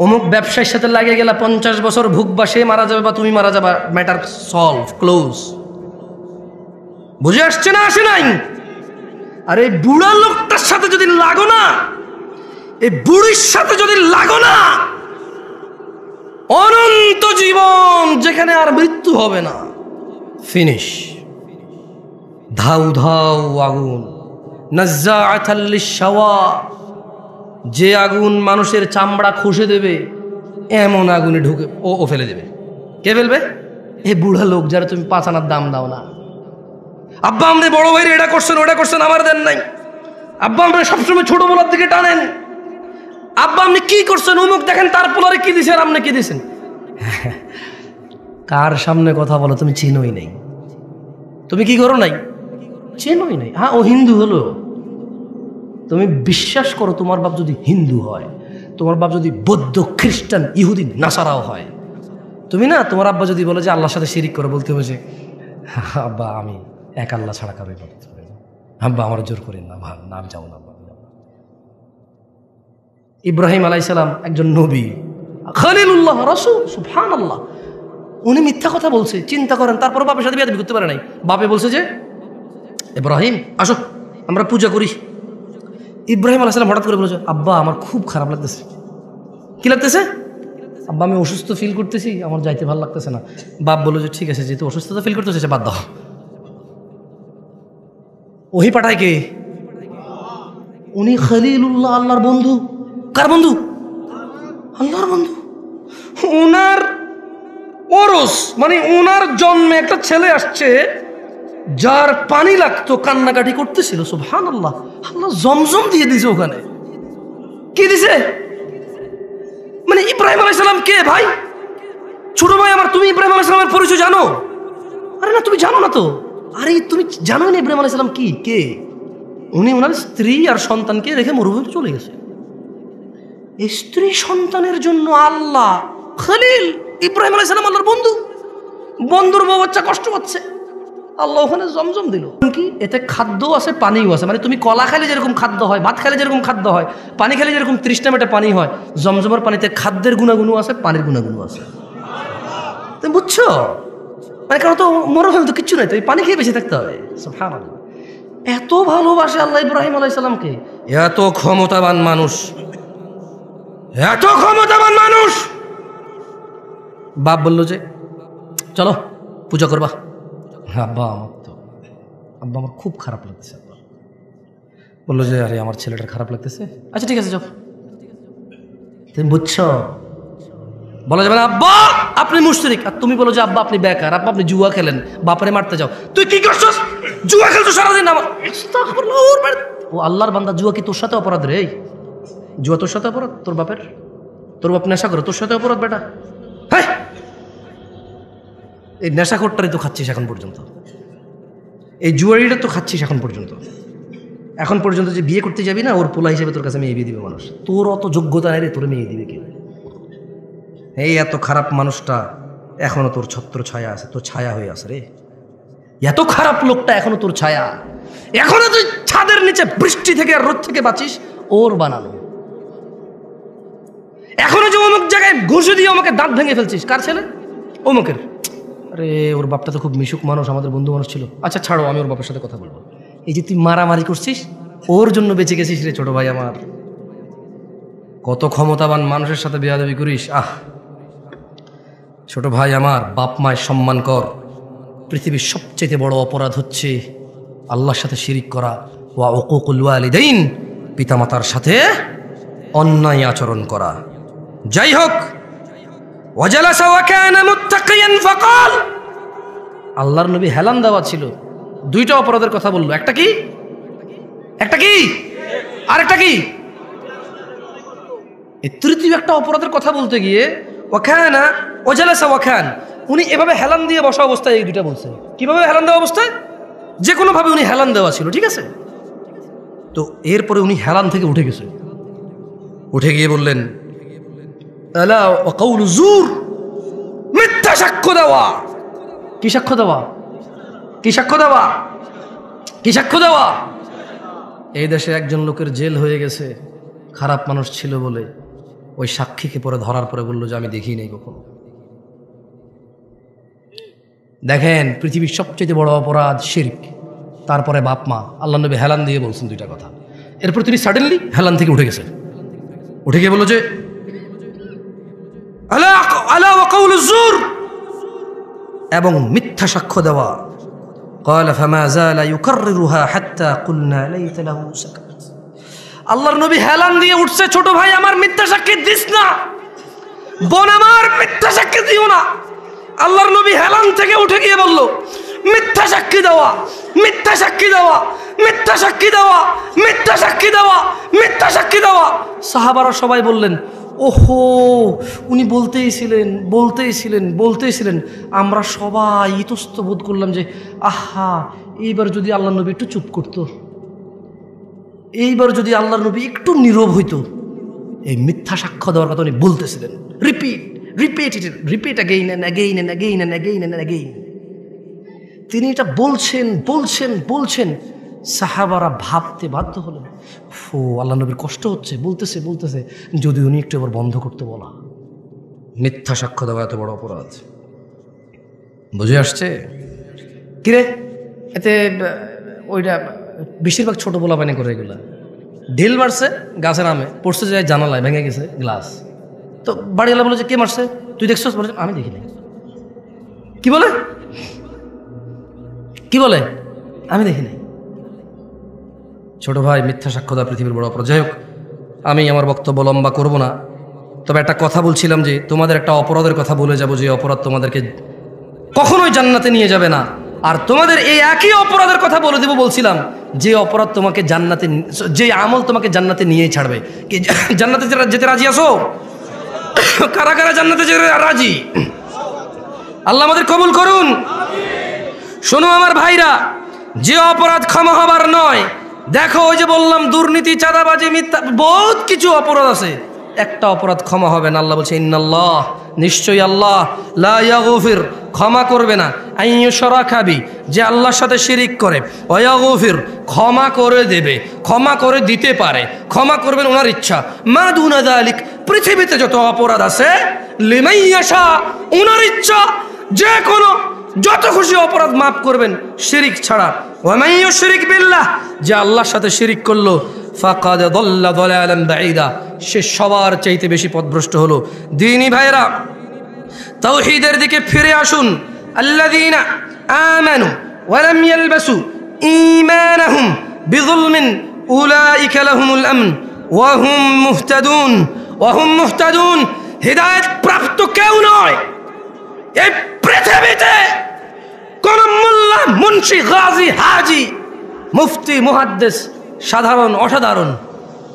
অমুক ব্যবসায়ীর সাথে লাগে গেলে 50 বছর ভুগবা, সে মারা যাবে বা তুমি মারা যাবা, ম্যাটার সলভ, ক্লোজ। বুঝে আসছে না? আসে নাই? আর এই বুড়া লোকটার সাথে যদি লাগো না, এই বুড়ির সাথে যদি লাগো না, অনন্ত জীবন, যেখানে আর মৃত্যু হবে না, ফিনিশ। ধাউ ধাউ আগুন, নাজ্জাআতাল লিশ-শাওয়া, যে আগুন মানুষের চামড়া খসে দেবে, এমন আগুনে ঢুকে ও ফেলে দেবে। কে ফেলবে? এই বুড়া লোক, যারা তুমি 5 আনার দাম দাও না। আব্বা আমাদের বড় ভাইরে এটা করছেন ওটা করছেন, আমার দেন নাই। আব্বা আমরা সবসময় ছোট বলার দিকে টানেন। আব্বা আপনি কি করছেন, অমুক দেখেন তার পোলারে কি দিছেন, আপনি কি দিছেন। কার সামনে কথা বলো? তুমি চিনোই নাই। তুমি কি করো নাই? চেনোই নাই। হ্যাঁ, ও হিন্দু হলো। তুমি বিশ্বাস করো, তোমার বাপ যদি হিন্দু হয়, তোমার বাপ যদি বৌদ্ধ, খ্রিস্টান, ইহুদি, নাসারাও হয়, তুমি না, তোমার আব্বা যদি বলে যে আল্লাহর সাথে শিরিক করে, বলতে হবে যে আব্বা আমি এক আল্লাহ ছাড়া কারো ইবাদত করি না, আব্বা আমার জোর করেন না, ভাব না, আমি যাবো না। ইব্রাহিম আলাইহিস সালাম একজন নবী, খলিলুল্লাহ, রাসূল, সুবহানাল্লাহ। উনি মিথ্যা কথা বলছে, চিন্তা করেন। তারপর বাপের সাথে বিয়াদবি করতে পারে নাই। বাপে বলছে যে ইব্রাহিম আসো আমরা পূজা করি। ইব্রাহিম আলাইহিস সালাম হঠাৎ করে বলেছে, আব্বা আমার খুব খারাপ লাগতেছে। কি লাগতেছে? আব্বা আমি অসুস্থ ফিল করতেছি, আমার যাইতে ভালো লাগতেছে না। বাপ বললো যে ঠিক আছে, যেহেতু অসুস্থতা ফিল করতেছে বাদ দাও। ওহি পাঠায় কে? উনি খলিলুল্লাহ, আল্লাহর বন্ধু। কার বন্ধু? আল্লাহর বন্ধু। ওনার ওরস মানে ওনার জন্মে একটা ছেলে আসছে, যার পানি লাগতো, কান্নাকাটি করতেছিল। সুবহানাল্লাহ, আল্লাহ জমজম দিয়ে দিছে ওখানে। কি দিছে? মানে ইব্রাহিম আলাইহিস সালাম কে ভাই? ছোট ভাই আমার, তুমি ইব্রাহিম আলাইহিস সালামের পরিচয় জানো? আরে না, তুমি জানো না তো। আরে তুমি জানো না ইব্রাহিম আলাইহিস সালাম কি কে? উনি ওনার স্ত্রী আর সন্তানকে রেখে মরুভূমিতে চলে গেছে। স্ত্রী সন্তানের জন্য আল্লাহ খলিল, ইব্রাহিম আলাইহিস সালাম আল্লাহর বন্ধু। বন্ধুর বউ বাচ্চা কষ্ট পাচ্ছে, আল্লাহ ওখানে জমজম দিল। কি এতে খাদ্য আছে, পানিও আছে। মানে তুমি কলা খাইলে যেরকম খাদ্য হয়, ভাত খাইলে যেরকম খাদ্য হয়, পানি খাইলে যেরকম 30টা মেটে পানি হয়, জমজমের পানিতে খাদ্যের গুণাগুণও আছে, পানির গুণাগুণও আছে। তুমি বুঝছো? মানে কারণ তো মরুভূমি তো কিচ্ছু নাই, তো এই পানি খেয়ে বেঁচে থাকতে হবে। সুবহানাল্লাহ, এত ভালোবাসে আল্লাহ ইব্রাহিম আলাইহিস সালামকে। এত ক্ষমতাবান মানুষ, এত ক্ষমতাবান মানুষ। বাপ বললো যে চলো পূজা করবা। আব্বা আমার খুব খারাপ লাগতেছে। আব্বা বললো যে আরে আমার ছেলেটার খারাপ লাগতেছে, আচ্ছা ঠিক আছে যাও। তুমি বুঝছো? বলা যাবে না আব্বা আপনি মুশরিক, আর তুমি বলো যে আব্বা আপনি বেকার, আব্বা আপনি জুয়া খেলেন, বাপারে মারতে যাও। তুই কি করছস? জুয়া খেলছো সারাদিন। আমার ও আল্লাহর বান্দা, জুয়া কি তোর সাথে অপরাধ রে? জুয়া তোর সাথে অপরাধ? তোর বাপের, তোর বাপ নেশা করে, তোর সাথে অপরাধ বেটা। হ্যাঁ, এই নেশাখোরটারই তো খাচ্ছিস এখন পর্যন্ত, এই জুয়ারিটা তো খাচ্ছিস এখন পর্যন্ত। এখন পর্যন্ত যে বিয়ে করতে যাবি না, ওর পোলা হিসেবে তোর কাছে মেয়ে বিয়ে দিবে মানুষ। তোর অত যোগ্যতা নেই রে, তোর মেয়ে দিবে কে? এই এত খারাপ মানুষটা এখনো তোর ছত্র ছায়া আছে, তোর ছায়া হয়ে আছে রে। এত খারাপ লোকটা এখনো তোর ছায়া, এখনো তুই ছাদের নিচে বৃষ্টি থেকে আর রোদ থেকে বাঁচিস, ওর বানানো। এখনো যে অমুক জায়গায় ঘুষে দিয়ে আমাকে দাঁত ভেঙে ফেলছিস, কার ছেলে? অমুকের। আরে ওর বাপটা তো খুব মিশুক মানুষ, আমাদের বন্ধু মানুষ ছিল। আচ্ছা ছাড়ো, আমি ওর বাপের সাথে কথা বলবো। এই যে তুই মারামারি করছিস, ওর জন্য বেঁচে গেছিস রে ছোট ভাই আমার। কত ক্ষমতাবান মানুষের সাথে বেয়াদবি করিস। ছোট ভাই আমার, বাপ মায়ের সম্মান কর। পৃথিবীর সবচেয়ে বড় অপরাধ হচ্ছে আল্লাহর সাথে শিরিক করা, ওয়া উকুকুল ওয়ালিদাইন, পিতামাতার সাথে অন্যায় আচরণ করা। যাই হোক, ওয়াজালাসা ওয়া কানা মুত্তাকিয়ান ফাকাল, আল্লাহর নবী হেলান দেওয়া ছিল, দুইটা অপরাধের কথা বললো। একটা কি? একটা কি? আরেকটা কি? এই তৃতীয় একটা অপরাধের কথা বলতে গিয়ে ওয়াখানা ওজালাসা ওয়াখান, উনি এভাবে হেলান দিয়ে বসা অবস্থায় এই দুইটা বলছে। কিভাবে হেলান দেওয়া অবস্থায়? যে কোনো ভাবে উনি হেলান দেওয়া ছিল, ঠিক আছে। তো এরপরে উনি হেলান থেকে উঠে গেছে, উঠে গিয়ে বললেন আলা ওয়া কাউলু জুর, মিথ্যা সাক্ষ্য দেওয়া। কি সাক্ষ্য দেওয়া? কি সাক্ষ্য দেওয়া? কি সাক্ষ্য দেওয়া? এই দেশে একজন লোকের জেল হয়ে গেছে খারাপ মানুষ ছিল বলে। ওই সাক্ষীকে পরে ধরার পরে বললো যে আমি দেখি নাই কখনো। দেখেন, পৃথিবীর সবচেয়ে বড় অপরাধ শিরক, তারপরে বাপ মা। আল্লাহ নবী হেলান দিয়ে বলছেন দুইটা কথা। এরপর তিনি সাডেনলি হেলান থেকে উঠে গেছেন, উঠে গিয়ে বললো যে আলা আলা ওয়া কাউলু জুর, এবং মিথ্যা সাক্ষ্য দেওয়া। قال فما زال يكررها حتى قلنا ليت له سكت। আল্লাহর নবী হেলান দিয়ে উঠছে, ছোট ভাই আমার মিথ্যা সাক্ষী দিস না, বোন আমার মিথ্যা সাক্ষী দিও না। আল্লাহর নবী হেলান থেকে উঠে গিয়ে বলল মিথ্যা সাক্ষী দেওয়া, মিথ্যা সাক্ষী দেওয়া, মিথ্যা সাক্ষী দেওয়া, মিথ্যা সাক্ষী দেওয়া, মিথ্যা সাক্ষী দেওয়া। সাহাবারা সবাই বললেন ওহো, উনি বলতেই ছিলেন। আমরা সবাই ইতস্ত বোধ করলাম যে আহা, এইবার যদি আল্লাহ নবী একটু চুপ করতো, এইবার যদি আল্লাহর নবী একটু নীরব হইতো। এই মিথ্যা সাক্ষ্য দেওয়ার কথা উনি বলতেছিলেন, repeat again and again and again and again and again. তিনি এটা বলছেন। সাহাবারা ভাবতে বাধ্য হলেন, ও আল্লাহ নবীর কষ্ট হচ্ছে, বলতেছে যদি উনি একটু এবার বন্ধ করতে বলা। মিথ্যা সাক্ষ্য দেওয়া এত বড় অপরাধ, বুঝে আসছে? কিরে, এতে ওইটা বেশিরভাগ ছোট বলা পানি করে, এগুলা ঢিল মারছে গাছের আমে, পড়ছে যায় জানালায়, ভেঙে গেছে গ্লাস। তো বাড়িওয়ালা বলে যে কে মারছে, তুই দেখছিস? বলে আমি দেখি নাই। কি বলে আমি দেখি নাই। ছোট ভাই, মিথ্যা সাক্ষ্য দেওয়া পৃথিবীর বড় অপরাধ। যাই হোক, আমি আমার বক্তব্য লম্বা করব না, তবে একটা কথা বলছিলাম যে তোমাদের একটা অপরাধের কথা বলে যাব, যে অপরাধ তোমাদেরকে কখনোই জান্নাতে নিয়ে যাবে না। আর তোমাদের এই একই অপরাধের কথা বলে দেব, বলছিলাম যে অপরাধ তোমাকে জান্নাতে, যে আমল তোমাকে জান্নাতে নিয়েই ছাড়বে। কি জান্নাতে যেতে রাজি আছো? কারা কারা জান্নাতে যেতে রাজি? আল্লাহ আমাদের কবুল করুন। শোনো আমার ভাইরা, যে অপরাধ ক্ষমা হবার নয়, দেখো ওই যে বললাম দুর্নীতি, চাঁদাবাজি, মিথ্যা, বহুত কিছু অপরাধ আছে, একটা অপরাধ ক্ষমা হবে না। আল্লাহ বলছে ইন্নাল্লাহ, নিশ্চয়ই আল্লাহ, লা ইয়াগফির, ক্ষমা করবে না, আইয়ুশরাকা বি, যে আল্লাহর সাথে শিরিক করে, ওয়া ইয়াগফির, ক্ষমা করে দেবে, ক্ষমা করে দিতে পারে, ক্ষমা করবেন ওনার ইচ্ছা, মা দুনা যালিক, পৃথিবীতে যত অপরাধ আছে, লিমান ইয়াশা, ওনার ইচ্ছা, যে কোনো যত খুশি অপরাধ মাফ করবেন, শিরিক ছাড়া। ওয়া মান ইউশরিক বিল্লাহ, যে আল্লাহর সাথে শিরিক করলো, ফাকাদ দাল্লা দালালান বাঈদা, সে সবার চাইতে বেশি পথভ্রষ্ট হলো। দ্বীনি ভাইরা, তাওহীদের দিকে ফিরে আসুন। আল্লাযীনা আমানু ওয়া লাম ইয়ালবাসু ঈমানাহুম বিযুলমিন উলাইকা লাহুমুল আমন ওয়া হুম মুহতাদুন। হিদায়াত প্রাপ্ত কেউ নয় এই পৃথিবীতে, কোন মোল্লা, মুন্সি, গাজী, হাজি, মুফতি, মুহাদ্দিস, সাধারণ অসাধারণ,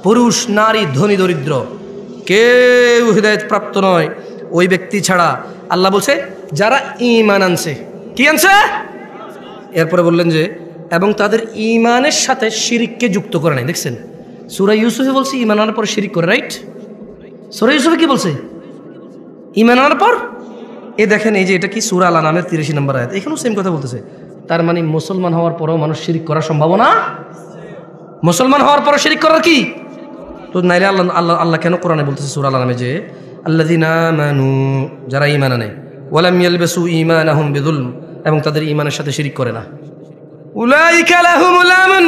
পুরুষ নারী, ধনী দরিদ্র, কেউ হিদায়াত প্রাপ্ত নয় ওই ব্যক্তি ছাড়া। আল্লাহ বলছে যারা ঈমান আনছে। কি আনছে? এরপরে বললেন যে এবং তাদের ঈমানের সাথে শিরিককে যুক্ত করে নাই। দেখছেন, সূরা ইউসুফে বলছে ঈমান আনার পর শিরিক করে, রাইট? সূরা ইউসুফে কি বলছে? ঈমান আনার পর। এ দেখেন, এই যে এটা কি সূরা আল আনামের 83 নম্বর আয়াত, এখানেও সেম কথা বলতেছে। তার মানে মুসলমান হওয়ার পরেও মানুষ শিরিক করার সম্ভাবনা, মুসলমান হওয়ার পরও শিরিক করার কি? তো নাইলে আল্লাহ কেন কোরআনে বলতেছে সূরা আল আনামে যে আল্লাযীনা আমানু, যারা ঈমান আনে, ওয়া লাম ইয়ালবাসু ঈমানাহুম বিযুলম, এবং তাদের ঈমানের সাথে শিরিক করে না, উলাইকা লাহুমুল আমন,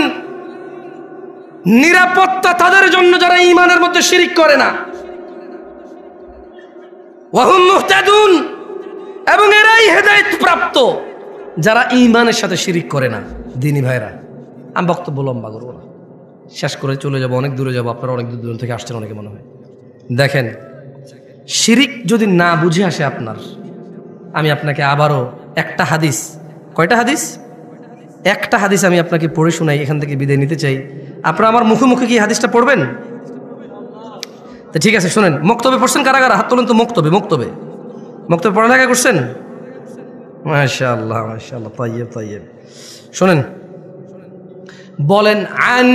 নিরাপত্তা তাদের জন্য যারা ঈমানের মধ্যে শিরিক করে না, ওয়া হুম মুহতাদুন, এবং এরাই হেদায়েত প্রাপ্ত যারা ঈমানের সাথে শিরিক করে না। দ্বীনি ভাইরা, আমি বক্তব্য লম্বা করবো না, শেষ করে চলে যাব, অনেক দূরে যাব, আপনারা অনেক দূর থেকে আসছেন অনেকে মনে হয়। দেখেন, শিরিক যদি না বুঝে আসে আপনার, আমি আপনাকে আবারও একটা হাদিস কয়টা হাদিস? একটা হাদিস আমি আপনাকে পড়ে শোনাই, এখান থেকে বিদায় নিতে চাই। আপনারা আমার মুখে মুখে কি হাদিসটা পড়বেন? তো ঠিক আছে, শোনেন। মক্তবে পড়ছেন কারা কারা? হাত তোলেন তো। মক্তবে মক্তবে মক্তবে পড়ালেখা করছেন? মাশাআল্লাহ মাশাআল্লাহ, তাইয়্যিব তাইয়্যিব। শোনেন, বলেন আন,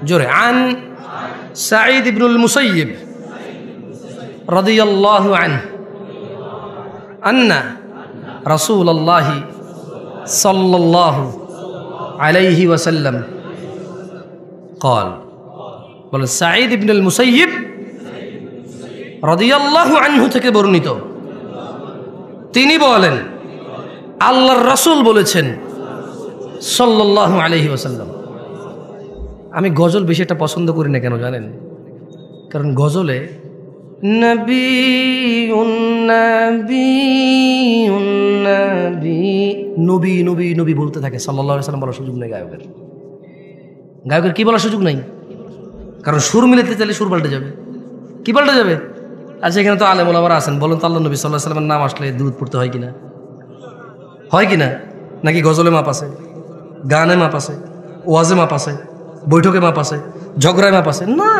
জোরে, আন সাঈদ ইবনুল মুসাইয়িব রাদিয়াল্লাহু আনহু আন্না রাসূলুল্লাহি সাল্লাল্লাহু আলাইহি ওয়াসাল্লাম قال, বলেন সাঈদ ইবনুল মুসাইয়িব রাদিয়াল্লাহু আনহু থেকে বর্ণিত, তিনি বলেন আল্লাহর রাসূল বলেছেন সাল্লাল্লাহু আলাইহি ওয়াসাল্লাম। আমি গজল বেশি একটা পছন্দ করি না, কেন জানেন? কারণ গজলে নবী নবী নবী নবী বলতে থাকে, সাল্লাল্লাহু আলাইহি ওয়াসাল্লাম বলার সুযোগ নেই গায়কের। গায়কের কি বলার সুযোগ নাই? কারণ সুর মিলাতে চাইলে সুর পাল্টে যাবে। কি পাল্টে যাবে? আচ্ছা, এখানে তো আলেম ওলামারা আছেন, বলুন তো আল্লাহ নবী সাল্লাল্লাহু আলাইহি ওয়াসাল্লামের নাম আসলে দুরূদ পড়তে হয় কিনা? হয় কিনা? নাকি গজলে মাপ আছে, গানে মাপ আছে, ওয়াজে মাপ আছে, বৈঠকে মাপ আছে, ঝগড়ায় মাপ আছে? না,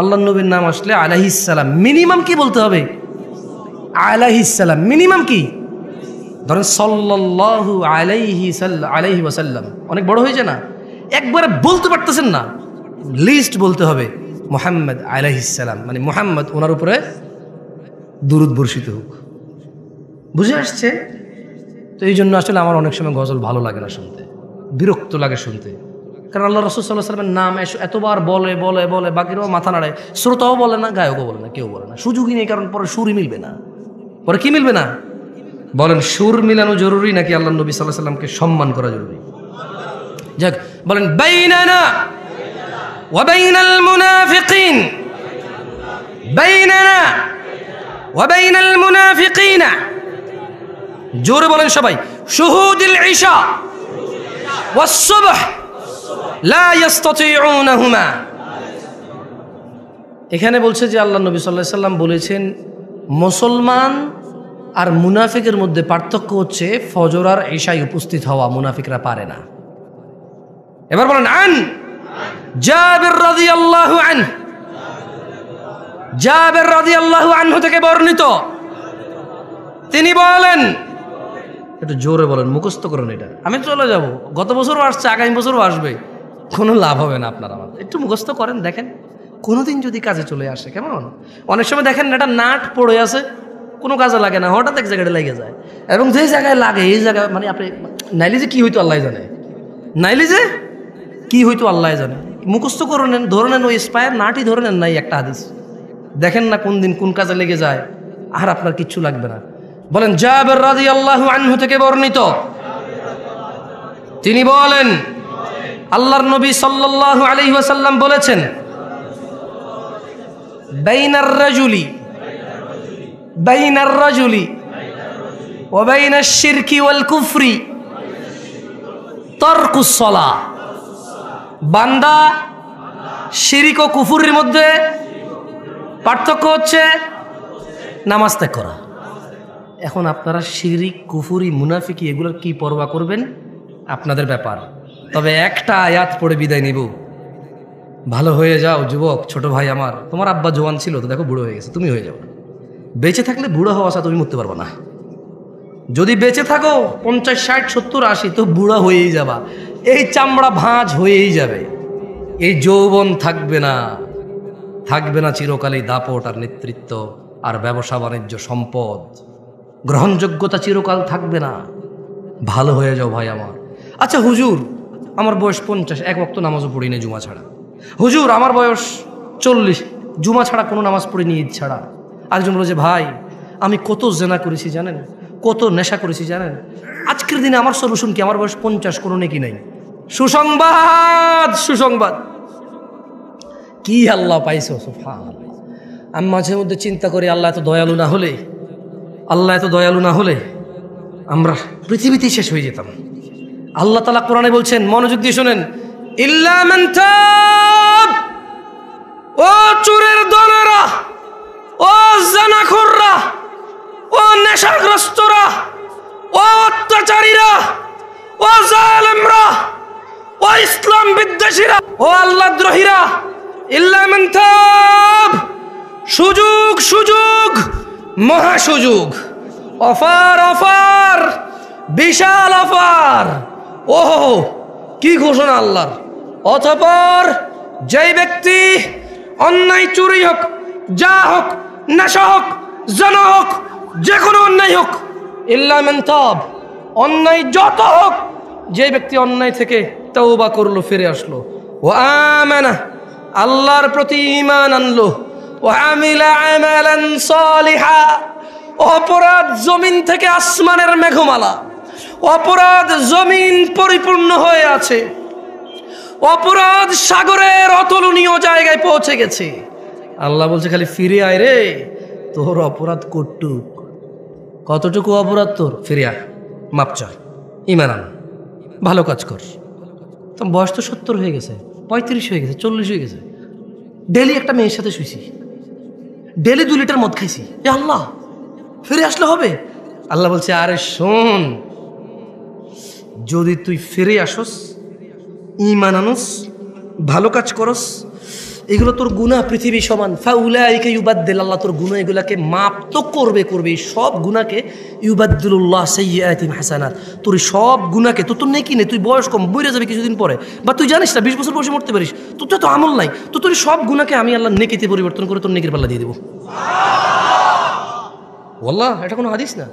আল্লাহ নবীর নাম আসলে আলাইহিস সালাম, মিনিমাম কি বলতে হবে? আলাইহিস সালাম। মিনিমাম কি? ধরেন সাল্লাল্লাহু আলাইহি ওয়াসাল্লাম, অনেক বড় হয়েছে না? একবারে বলতে পারতেছেন না, লিস্ট বলতে হবে মুহাম্মদ আলাইহিস সালাম, মানে মুহাম্মদ, ওনার উপরে দুরূদ বর্ষিত হোক। বুঝে আসছে? তো এই জন্য আসলে আমার অনেক সময় গজল ভালো লাগে না শুনতে, বিরক্ত লাগে শুনতে। কারণ আল্লাহ রাসূল সাল্লাল্লাহু আলাইহি ওয়াসাল্লামের নাম এতবার বলে বলে বলে, বাকিরাও মাথা নাড়ায়, শ্রোতাও বলে না, গায়কও বলে না, কেউ বলে না, সুযোগই নেই। কারণ পরে সুরই মিলবে না। পরে কি মিলবে না? বলেন, সুর মিলানো জরুরি নাকি আল্লাহ নবী সাল্লাল্লাহু আলাইহি ওয়াসাল্লামকে সম্মান করা জরুরি? যাক, বলেন বাইনানা ওয়া বাইনাল মুনাফিকিন, বাইনানা ওয়া বাইনাল মুনাফিকিনা, জোরে বলেন সবাই, শুহুদুল ইশা ওয়াস সুবহ লা ইস্তাতিউনাহুমা। এখানে বলছে যে আল্লাহ নবী সাল্লাল্লাহু আলাইহি ওয়াসাল্লাম বলেছেন, মুসলমান আর মুনাফিকের মধ্যে পার্থক্য হচ্ছে ফজর আর ইশায় উপস্থিত হওয়া, মুনাফিকরা পারে না। এবার বলেন আন জাবির রাদিয়াল্লাহু আনহু, জাবির রাদিয়াল্লাহু আনহু থেকে বর্ণিত, তিনি বলেন, একটু জোরে বলেন, মুখস্থ করুন এটা। আমি চলে যাব, গত বছরও আসছে, আগামী বছরও আসবে, কোনো লাভ হবে না আপনার আমার। একটু মুখস্থ করেন, দেখেন কোনোদিন যদি কাজে চলে আসে। কেমন অনেক সময় দেখেন এটা নাট পড়ে আছে, কোনো কাজে লাগে না, হঠাৎ এক জায়গায় লেগে যায়, এবং যে জায়গায় লাগে এই জায়গায় মানে আপনি নাইলে যে কি হইতো আল্লাহ জানে, নাইলে যে কি হইতো আল্লাহ জানে। মুখস্থ করে নেন, ধরে নেন, ওই স্পায়ার নাটই ধরে নেন, নাই একটা হাদিস, দেখেন না কোন দিন কোন কাজে লেগে যায়, আর আপনার কিচ্ছু লাগবে না। বলেন জাবির রাদিয়াল্লাহু আনহু থেকে বর্ণিত, তিনি বলেন আল্লাহর নবী সাল্লাল্লাহু আলাইহি ওয়াসাল্লাম বলেছেন, বাইনার রাজুলি ওয়া বাইনাশ শিরকি ওয়াল কুফরি তারকুস সালাহ। বান্দা শিরক ও কুফরের মধ্যে পার্থক্য হচ্ছে নামাজ ত্যাগ করা। এখন আপনারা শিরিক, কুফরি, মুনাফিকি এগুলোর কি পরোয়া করবেন? আপনাদের ব্যাপার। তবে একটা আয়াত পড়ে বিদায় নিব। ভালো হয়ে যাও যুবক, ছোট ভাই আমার, তোমার আব্বা জওয়ান ছিল তো, দেখো বুড়ো হয়ে গেছে, তুমি হয়ে যাও। বেঁচে থাকলে বুড়ো হওয়া আসা তুমি মরতে পারবো না। যদি বেঁচে থাকো 50, 60, 70, 80, তো বুড়া হয়েই যাবা, এই চামড়া ভাঁজ হয়েই যাবে, এই যৌবন থাকবে না, থাকবে না চিরকালেই দাপট আর নেতৃত্ব আর ব্যবসা বাণিজ্য, সম্পদ, গ্রহণযোগ্যতা চিরকাল থাকবে না। ভালো হয়ে যাও ভাই আমার। আচ্ছা হুজুর, আমার বয়স 50, এক ওয়াক্ত নামাজও পড়ি না জুমা ছাড়া। হুজুর, আমার বয়স 40, জুমা ছাড়া কোনো নামাজ পড়িনি, ঈদ ছাড়া। আরেকজন বলে যে ভাই, আমি কত জেনা করেছি জানেন, কত নেশা করেছি জানেন। আজকের দিনে আমার সলিউশন কি? আমার বয়স 50, কোনো নেকি নাই। সুসংবাদ, সুসংবাদ, কি আল্লাহ পাইছো, সুবহানাল্লাহ। আমি মাঝে মধ্যে চিন্তা করি, আল্লাহ এত দয়ালু না হলে, আল্লাহ এত দয়ালু না হলে আমরা পৃথিবীতেই শেষ হয়ে যেতাম। আল্লাহ তাআলা কোরআনে বলছেন, মনোযোগ দিয়ে শোনেন, ইল্লা মান তাব, ও চোরের দলেরা, ও জানাখোররা, ও নেশাগ্রস্তরা, ও সন্ত্রাসীরা, ও আল্লাহদ্রোহীরা, ইল্লা মান তাব, সুযোগ সুযোগ, মহা সুযোগ, অফার অফার, বিশাল অফার। ওহো কি ঘোষণা আল্লাহর। অতঃপর যেই ব্যক্তি অন্যায়, চুরি হোক, যা হোক, নেশা হোক, জানা হোক, যে কোনো অন্যায় হোক, ইল্লা মান তাব, অন্যায় যত হোক, যে ব্যক্তি অন্যায় থেকে তওবা করলো, ফিরে আসলো, ওয়া আমানা, আল্লাহর প্রতি ঈমান আনলো, ওয়া আমিলা আমালান সালিহা, অপরাধ জমিন থেকে আসমানের মেঘমালা, অপরাধ জমিন পরিপূর্ণ হয়ে আছে, অপরাধ সাগরের অতুলনীয় জায়গায় পৌঁছে গেছে। আল্লাহ বলছে খালি ফিরে আয় রে, তোর অপরাধ কতটুকু অপরাধ তোর, ফিরে আয়, মাপ চা, ঈমান আন, ভালো কাজ কর। তো বয়স তো 70 হয়ে গেছে, 35 হয়ে গেছে, 40 হয়ে গেছে, ডেলি একটা মেয়ের সাথে শুইছি, ডেলি 2 লিটার মদ খাইছি, এ আল্লাহ ফিরে আসলে হবে? আল্লাহ বলছে আরে শোন, যদি তুই ফিরে আসস, ঈমান আনস, ভালো কাজ করস, এগুলো তোর গুনাহ পৃথিবী সমান, ফাউলাইকা ইউবাদদিল, আল্লাহ তোর গুনাহ এগুলাকে মাপ তো করবে, সব গুনাহকে ইউবাদদিলুল্লাহ সাইয়্যাতিহিম হাসানাত, তোর সব গুনাহকে, তোর নেকি নেই, তুই বয়স কম, মরে যাবে কিছুদিন পরে, বা তুই জানিস না 20 বছর বয়সে মরতে পারিস, তোর তো আমল নাই, তো তোর সব গুনাহকে আমি আল্লাহ নেকিতে পরিবর্তন করে তোর নেকির পাল্লা দিয়ে দেবো। ওয়াল্লাহ, এটা কোনো হাদিস না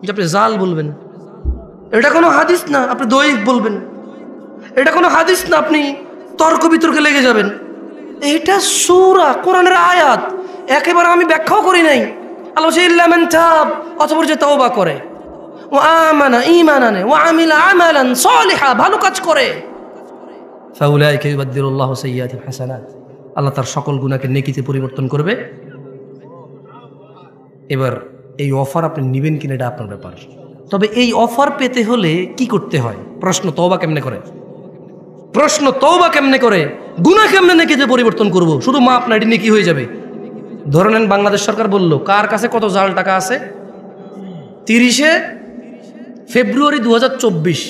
যে আপনি জাল বলবেন, এটা কোনো হাদিস না আপনি দয়ীফ বলবেন, এটা কোনো হাদিস না আপনি তর্ক বিতর্কে লেগে যাবেন, এটা সূরা কোরআনের আয়াত, একেবারে আমি ব্যাখ্যাও করি নাই। আল্লাহ বলছে ইল্লা মান তাব, অতঃপর যে তওবা করে, ওয়া আমানা, ঈমান আনে, ওয়া আমিলা আমালান সালিহা, ভালো কাজ করে, ফাউলাইকা ইউবাদদিলুল্লাহু সাইয়্যাতিহিম হাসানাত, আল্লাহ তার সকল গুনাহকে নেকিতে পরিবর্তন করবে। এবার এই অফার আপনি নেবেন কিনা এটা আপনার ব্যাপার। তবে এই অফার পেতে হলে কি করতে হয়? প্রশ্ন তওবা কেমনে করে, প্রশ্ন তওবা কেমনে করে, গুনাহ কেমনে নেকিতে পরিবর্তন করব, শুধু মাপ না, এটি নেকি হয়ে যাবে। ধরে নেন বাংলাদেশ সরকার বলল কার কাছে কত জাল টাকা আছে, 30শে ফেব্রুয়ারি 2024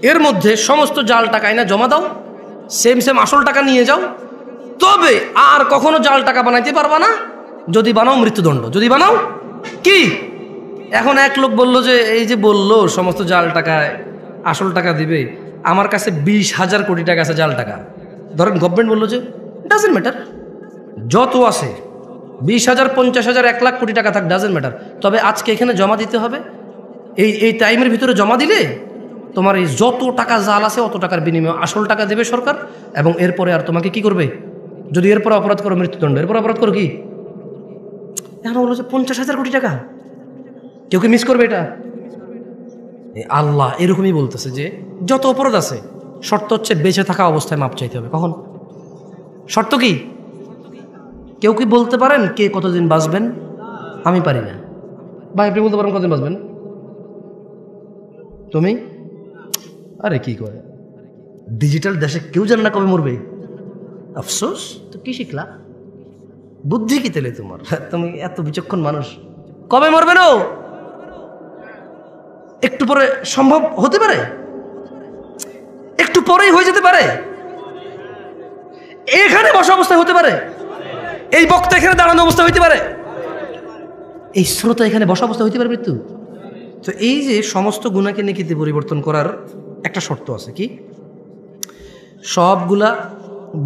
এর মধ্যে সমস্ত জাল টাকা না জমা দাও, সেম আসল টাকা নিয়ে যাও, তবে আর কখনো জাল টাকা বানাইতে পারবা না, যদি বানাও মৃত্যুদণ্ড, যদি বানাও কি। এখন এক লোক বলল যে এই যে বললো সমস্ত জাল টাকায় আসল টাকা দিবে, আমার কাছে 20,000 কোটি টাকা আছে জাল টাকা, ধরেন গভর্নমেন্ট বললো যে ডাজেন্ট ম্যাটার, যত আছে 20,000, 50,000, 1 লাখ কোটি টাকা থাক, ডাজেন্ট ম্যাটার, তবে আজকে এখানে জমা দিতে হবে, এই টাইমের ভিতরে জমা দিলে তোমার এই যত টাকা জাল আছে অত টাকার বিনিময়ে আসল টাকা দেবে সরকার, এবং এরপরে আর তোমাকে কি করবে, যদি এরপরে অপরাধ করো মৃত্যুদণ্ড, এরপর অপরাধ করো কি। এখন বললো যে 50,000 কোটি টাকা, কেউ কি মিস করবে এটা? আল্লাহ এরকমই বলতেছে যে যত অপরাধ আছে, শর্ত হচ্ছে বেঁচে থাকা অবস্থায় মাপ চাইতে হবে। কখন? শর্ত কি? কেউ কি বলতে পারেন কে কতদিন বাঁচবেন? আমি পারি না। ভাই আপনি বলতে পারেন কতদিন বাঁচবেন? তুমি? আরে কি করে, ডিজিটাল দেশে কেউ জানে না কবে মরবে। আফসোস, তো কি শিখলা? বুদ্ধি কি তেলে তোমার? তুমি এত বিচক্ষণ মানুষ, কবে মরবে না একটু পরে সম্ভব হতে পারে, একটু পরেই হয়ে যেতে পারে, এখানে বসা অবস্থায় হতে পারে, এই বক্তা এখানে দাঁড়ানো অবস্থা হইতে পারে, এই শ্রোতা এখানে বসা অবস্থা হইতে পারে মৃত্যু। তো এই যে সমস্ত গুনাহকে নেকিতে পরিবর্তন করার একটা শর্ত আছে, কি? সবগুলা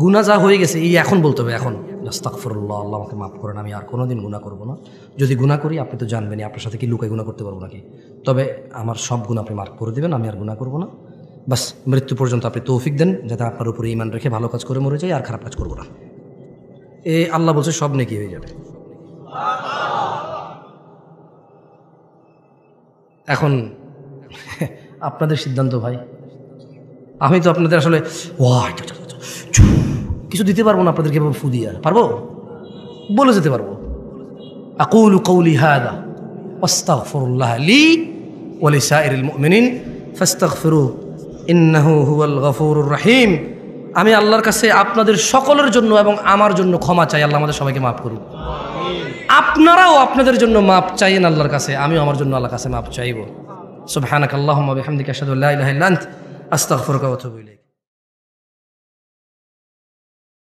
গুনাহ যা হয়ে গেছে এই এখন বলতে হবে, এখন আস্তাগফিরুল্লাহ, আল্লাহ আমাকে মাফ করেন, আমি আর কোনোদিন গুনাহ করবো না। যদি গুনাহ করি আপনি তো জানবেনই, আপনার সাথে কি লুকায় গুনাহ করতে পারবো নাকি, তবে আমার সব গুনাহ আপনি মাফ করে দেবেন, আমি আর গুনাহ করবো না। বাস মৃত্যু পর্যন্ত আপনি তৌফিক দেন যাতে আপনার উপরে ঈমান রেখে ভালো কাজ করে মরে যাই, আর খারাপ কাজ করবো না। আল্লাহ বলছে সব নেকি হয়ে যাবে। এখন আপনাদের সিদ্ধান্ত ভাই, আমি তো আপনাদের আসলে কিছু দিতে পারবো না, আপনাদেরকে ফু দিয়া পারবো, বলে যেতে পারবো। আকুলু কওলি হাদা ওয়াস্তাগফিরুল্লাহ লি ওয়া লিসাইরিল মুমিনিন ফাস্তাগফিরু ইন্নাহু হুয়াল গফুরুর রহিম। আমি আল্লাহর কাছে আপনাদের সকলের জন্য এবং আমার জন্য ক্ষমা চাই, আল্লাহ আমাদের সবাইকে মাফ করুন। আপনারাও আপনাদের জন্য মাপ চাইেন আল্লাহর কাছে, আমিও আমার জন্য আল্লাহর কাছে মাপ চাইব। সুবহানাকাল্লাহুম্মা ওয়া বিহামদিকা আশহাদু আল্লা ইলাহা ইল্লা আনতা আস্তাগফিরুকা ওয়া আতুবু ইলাইক।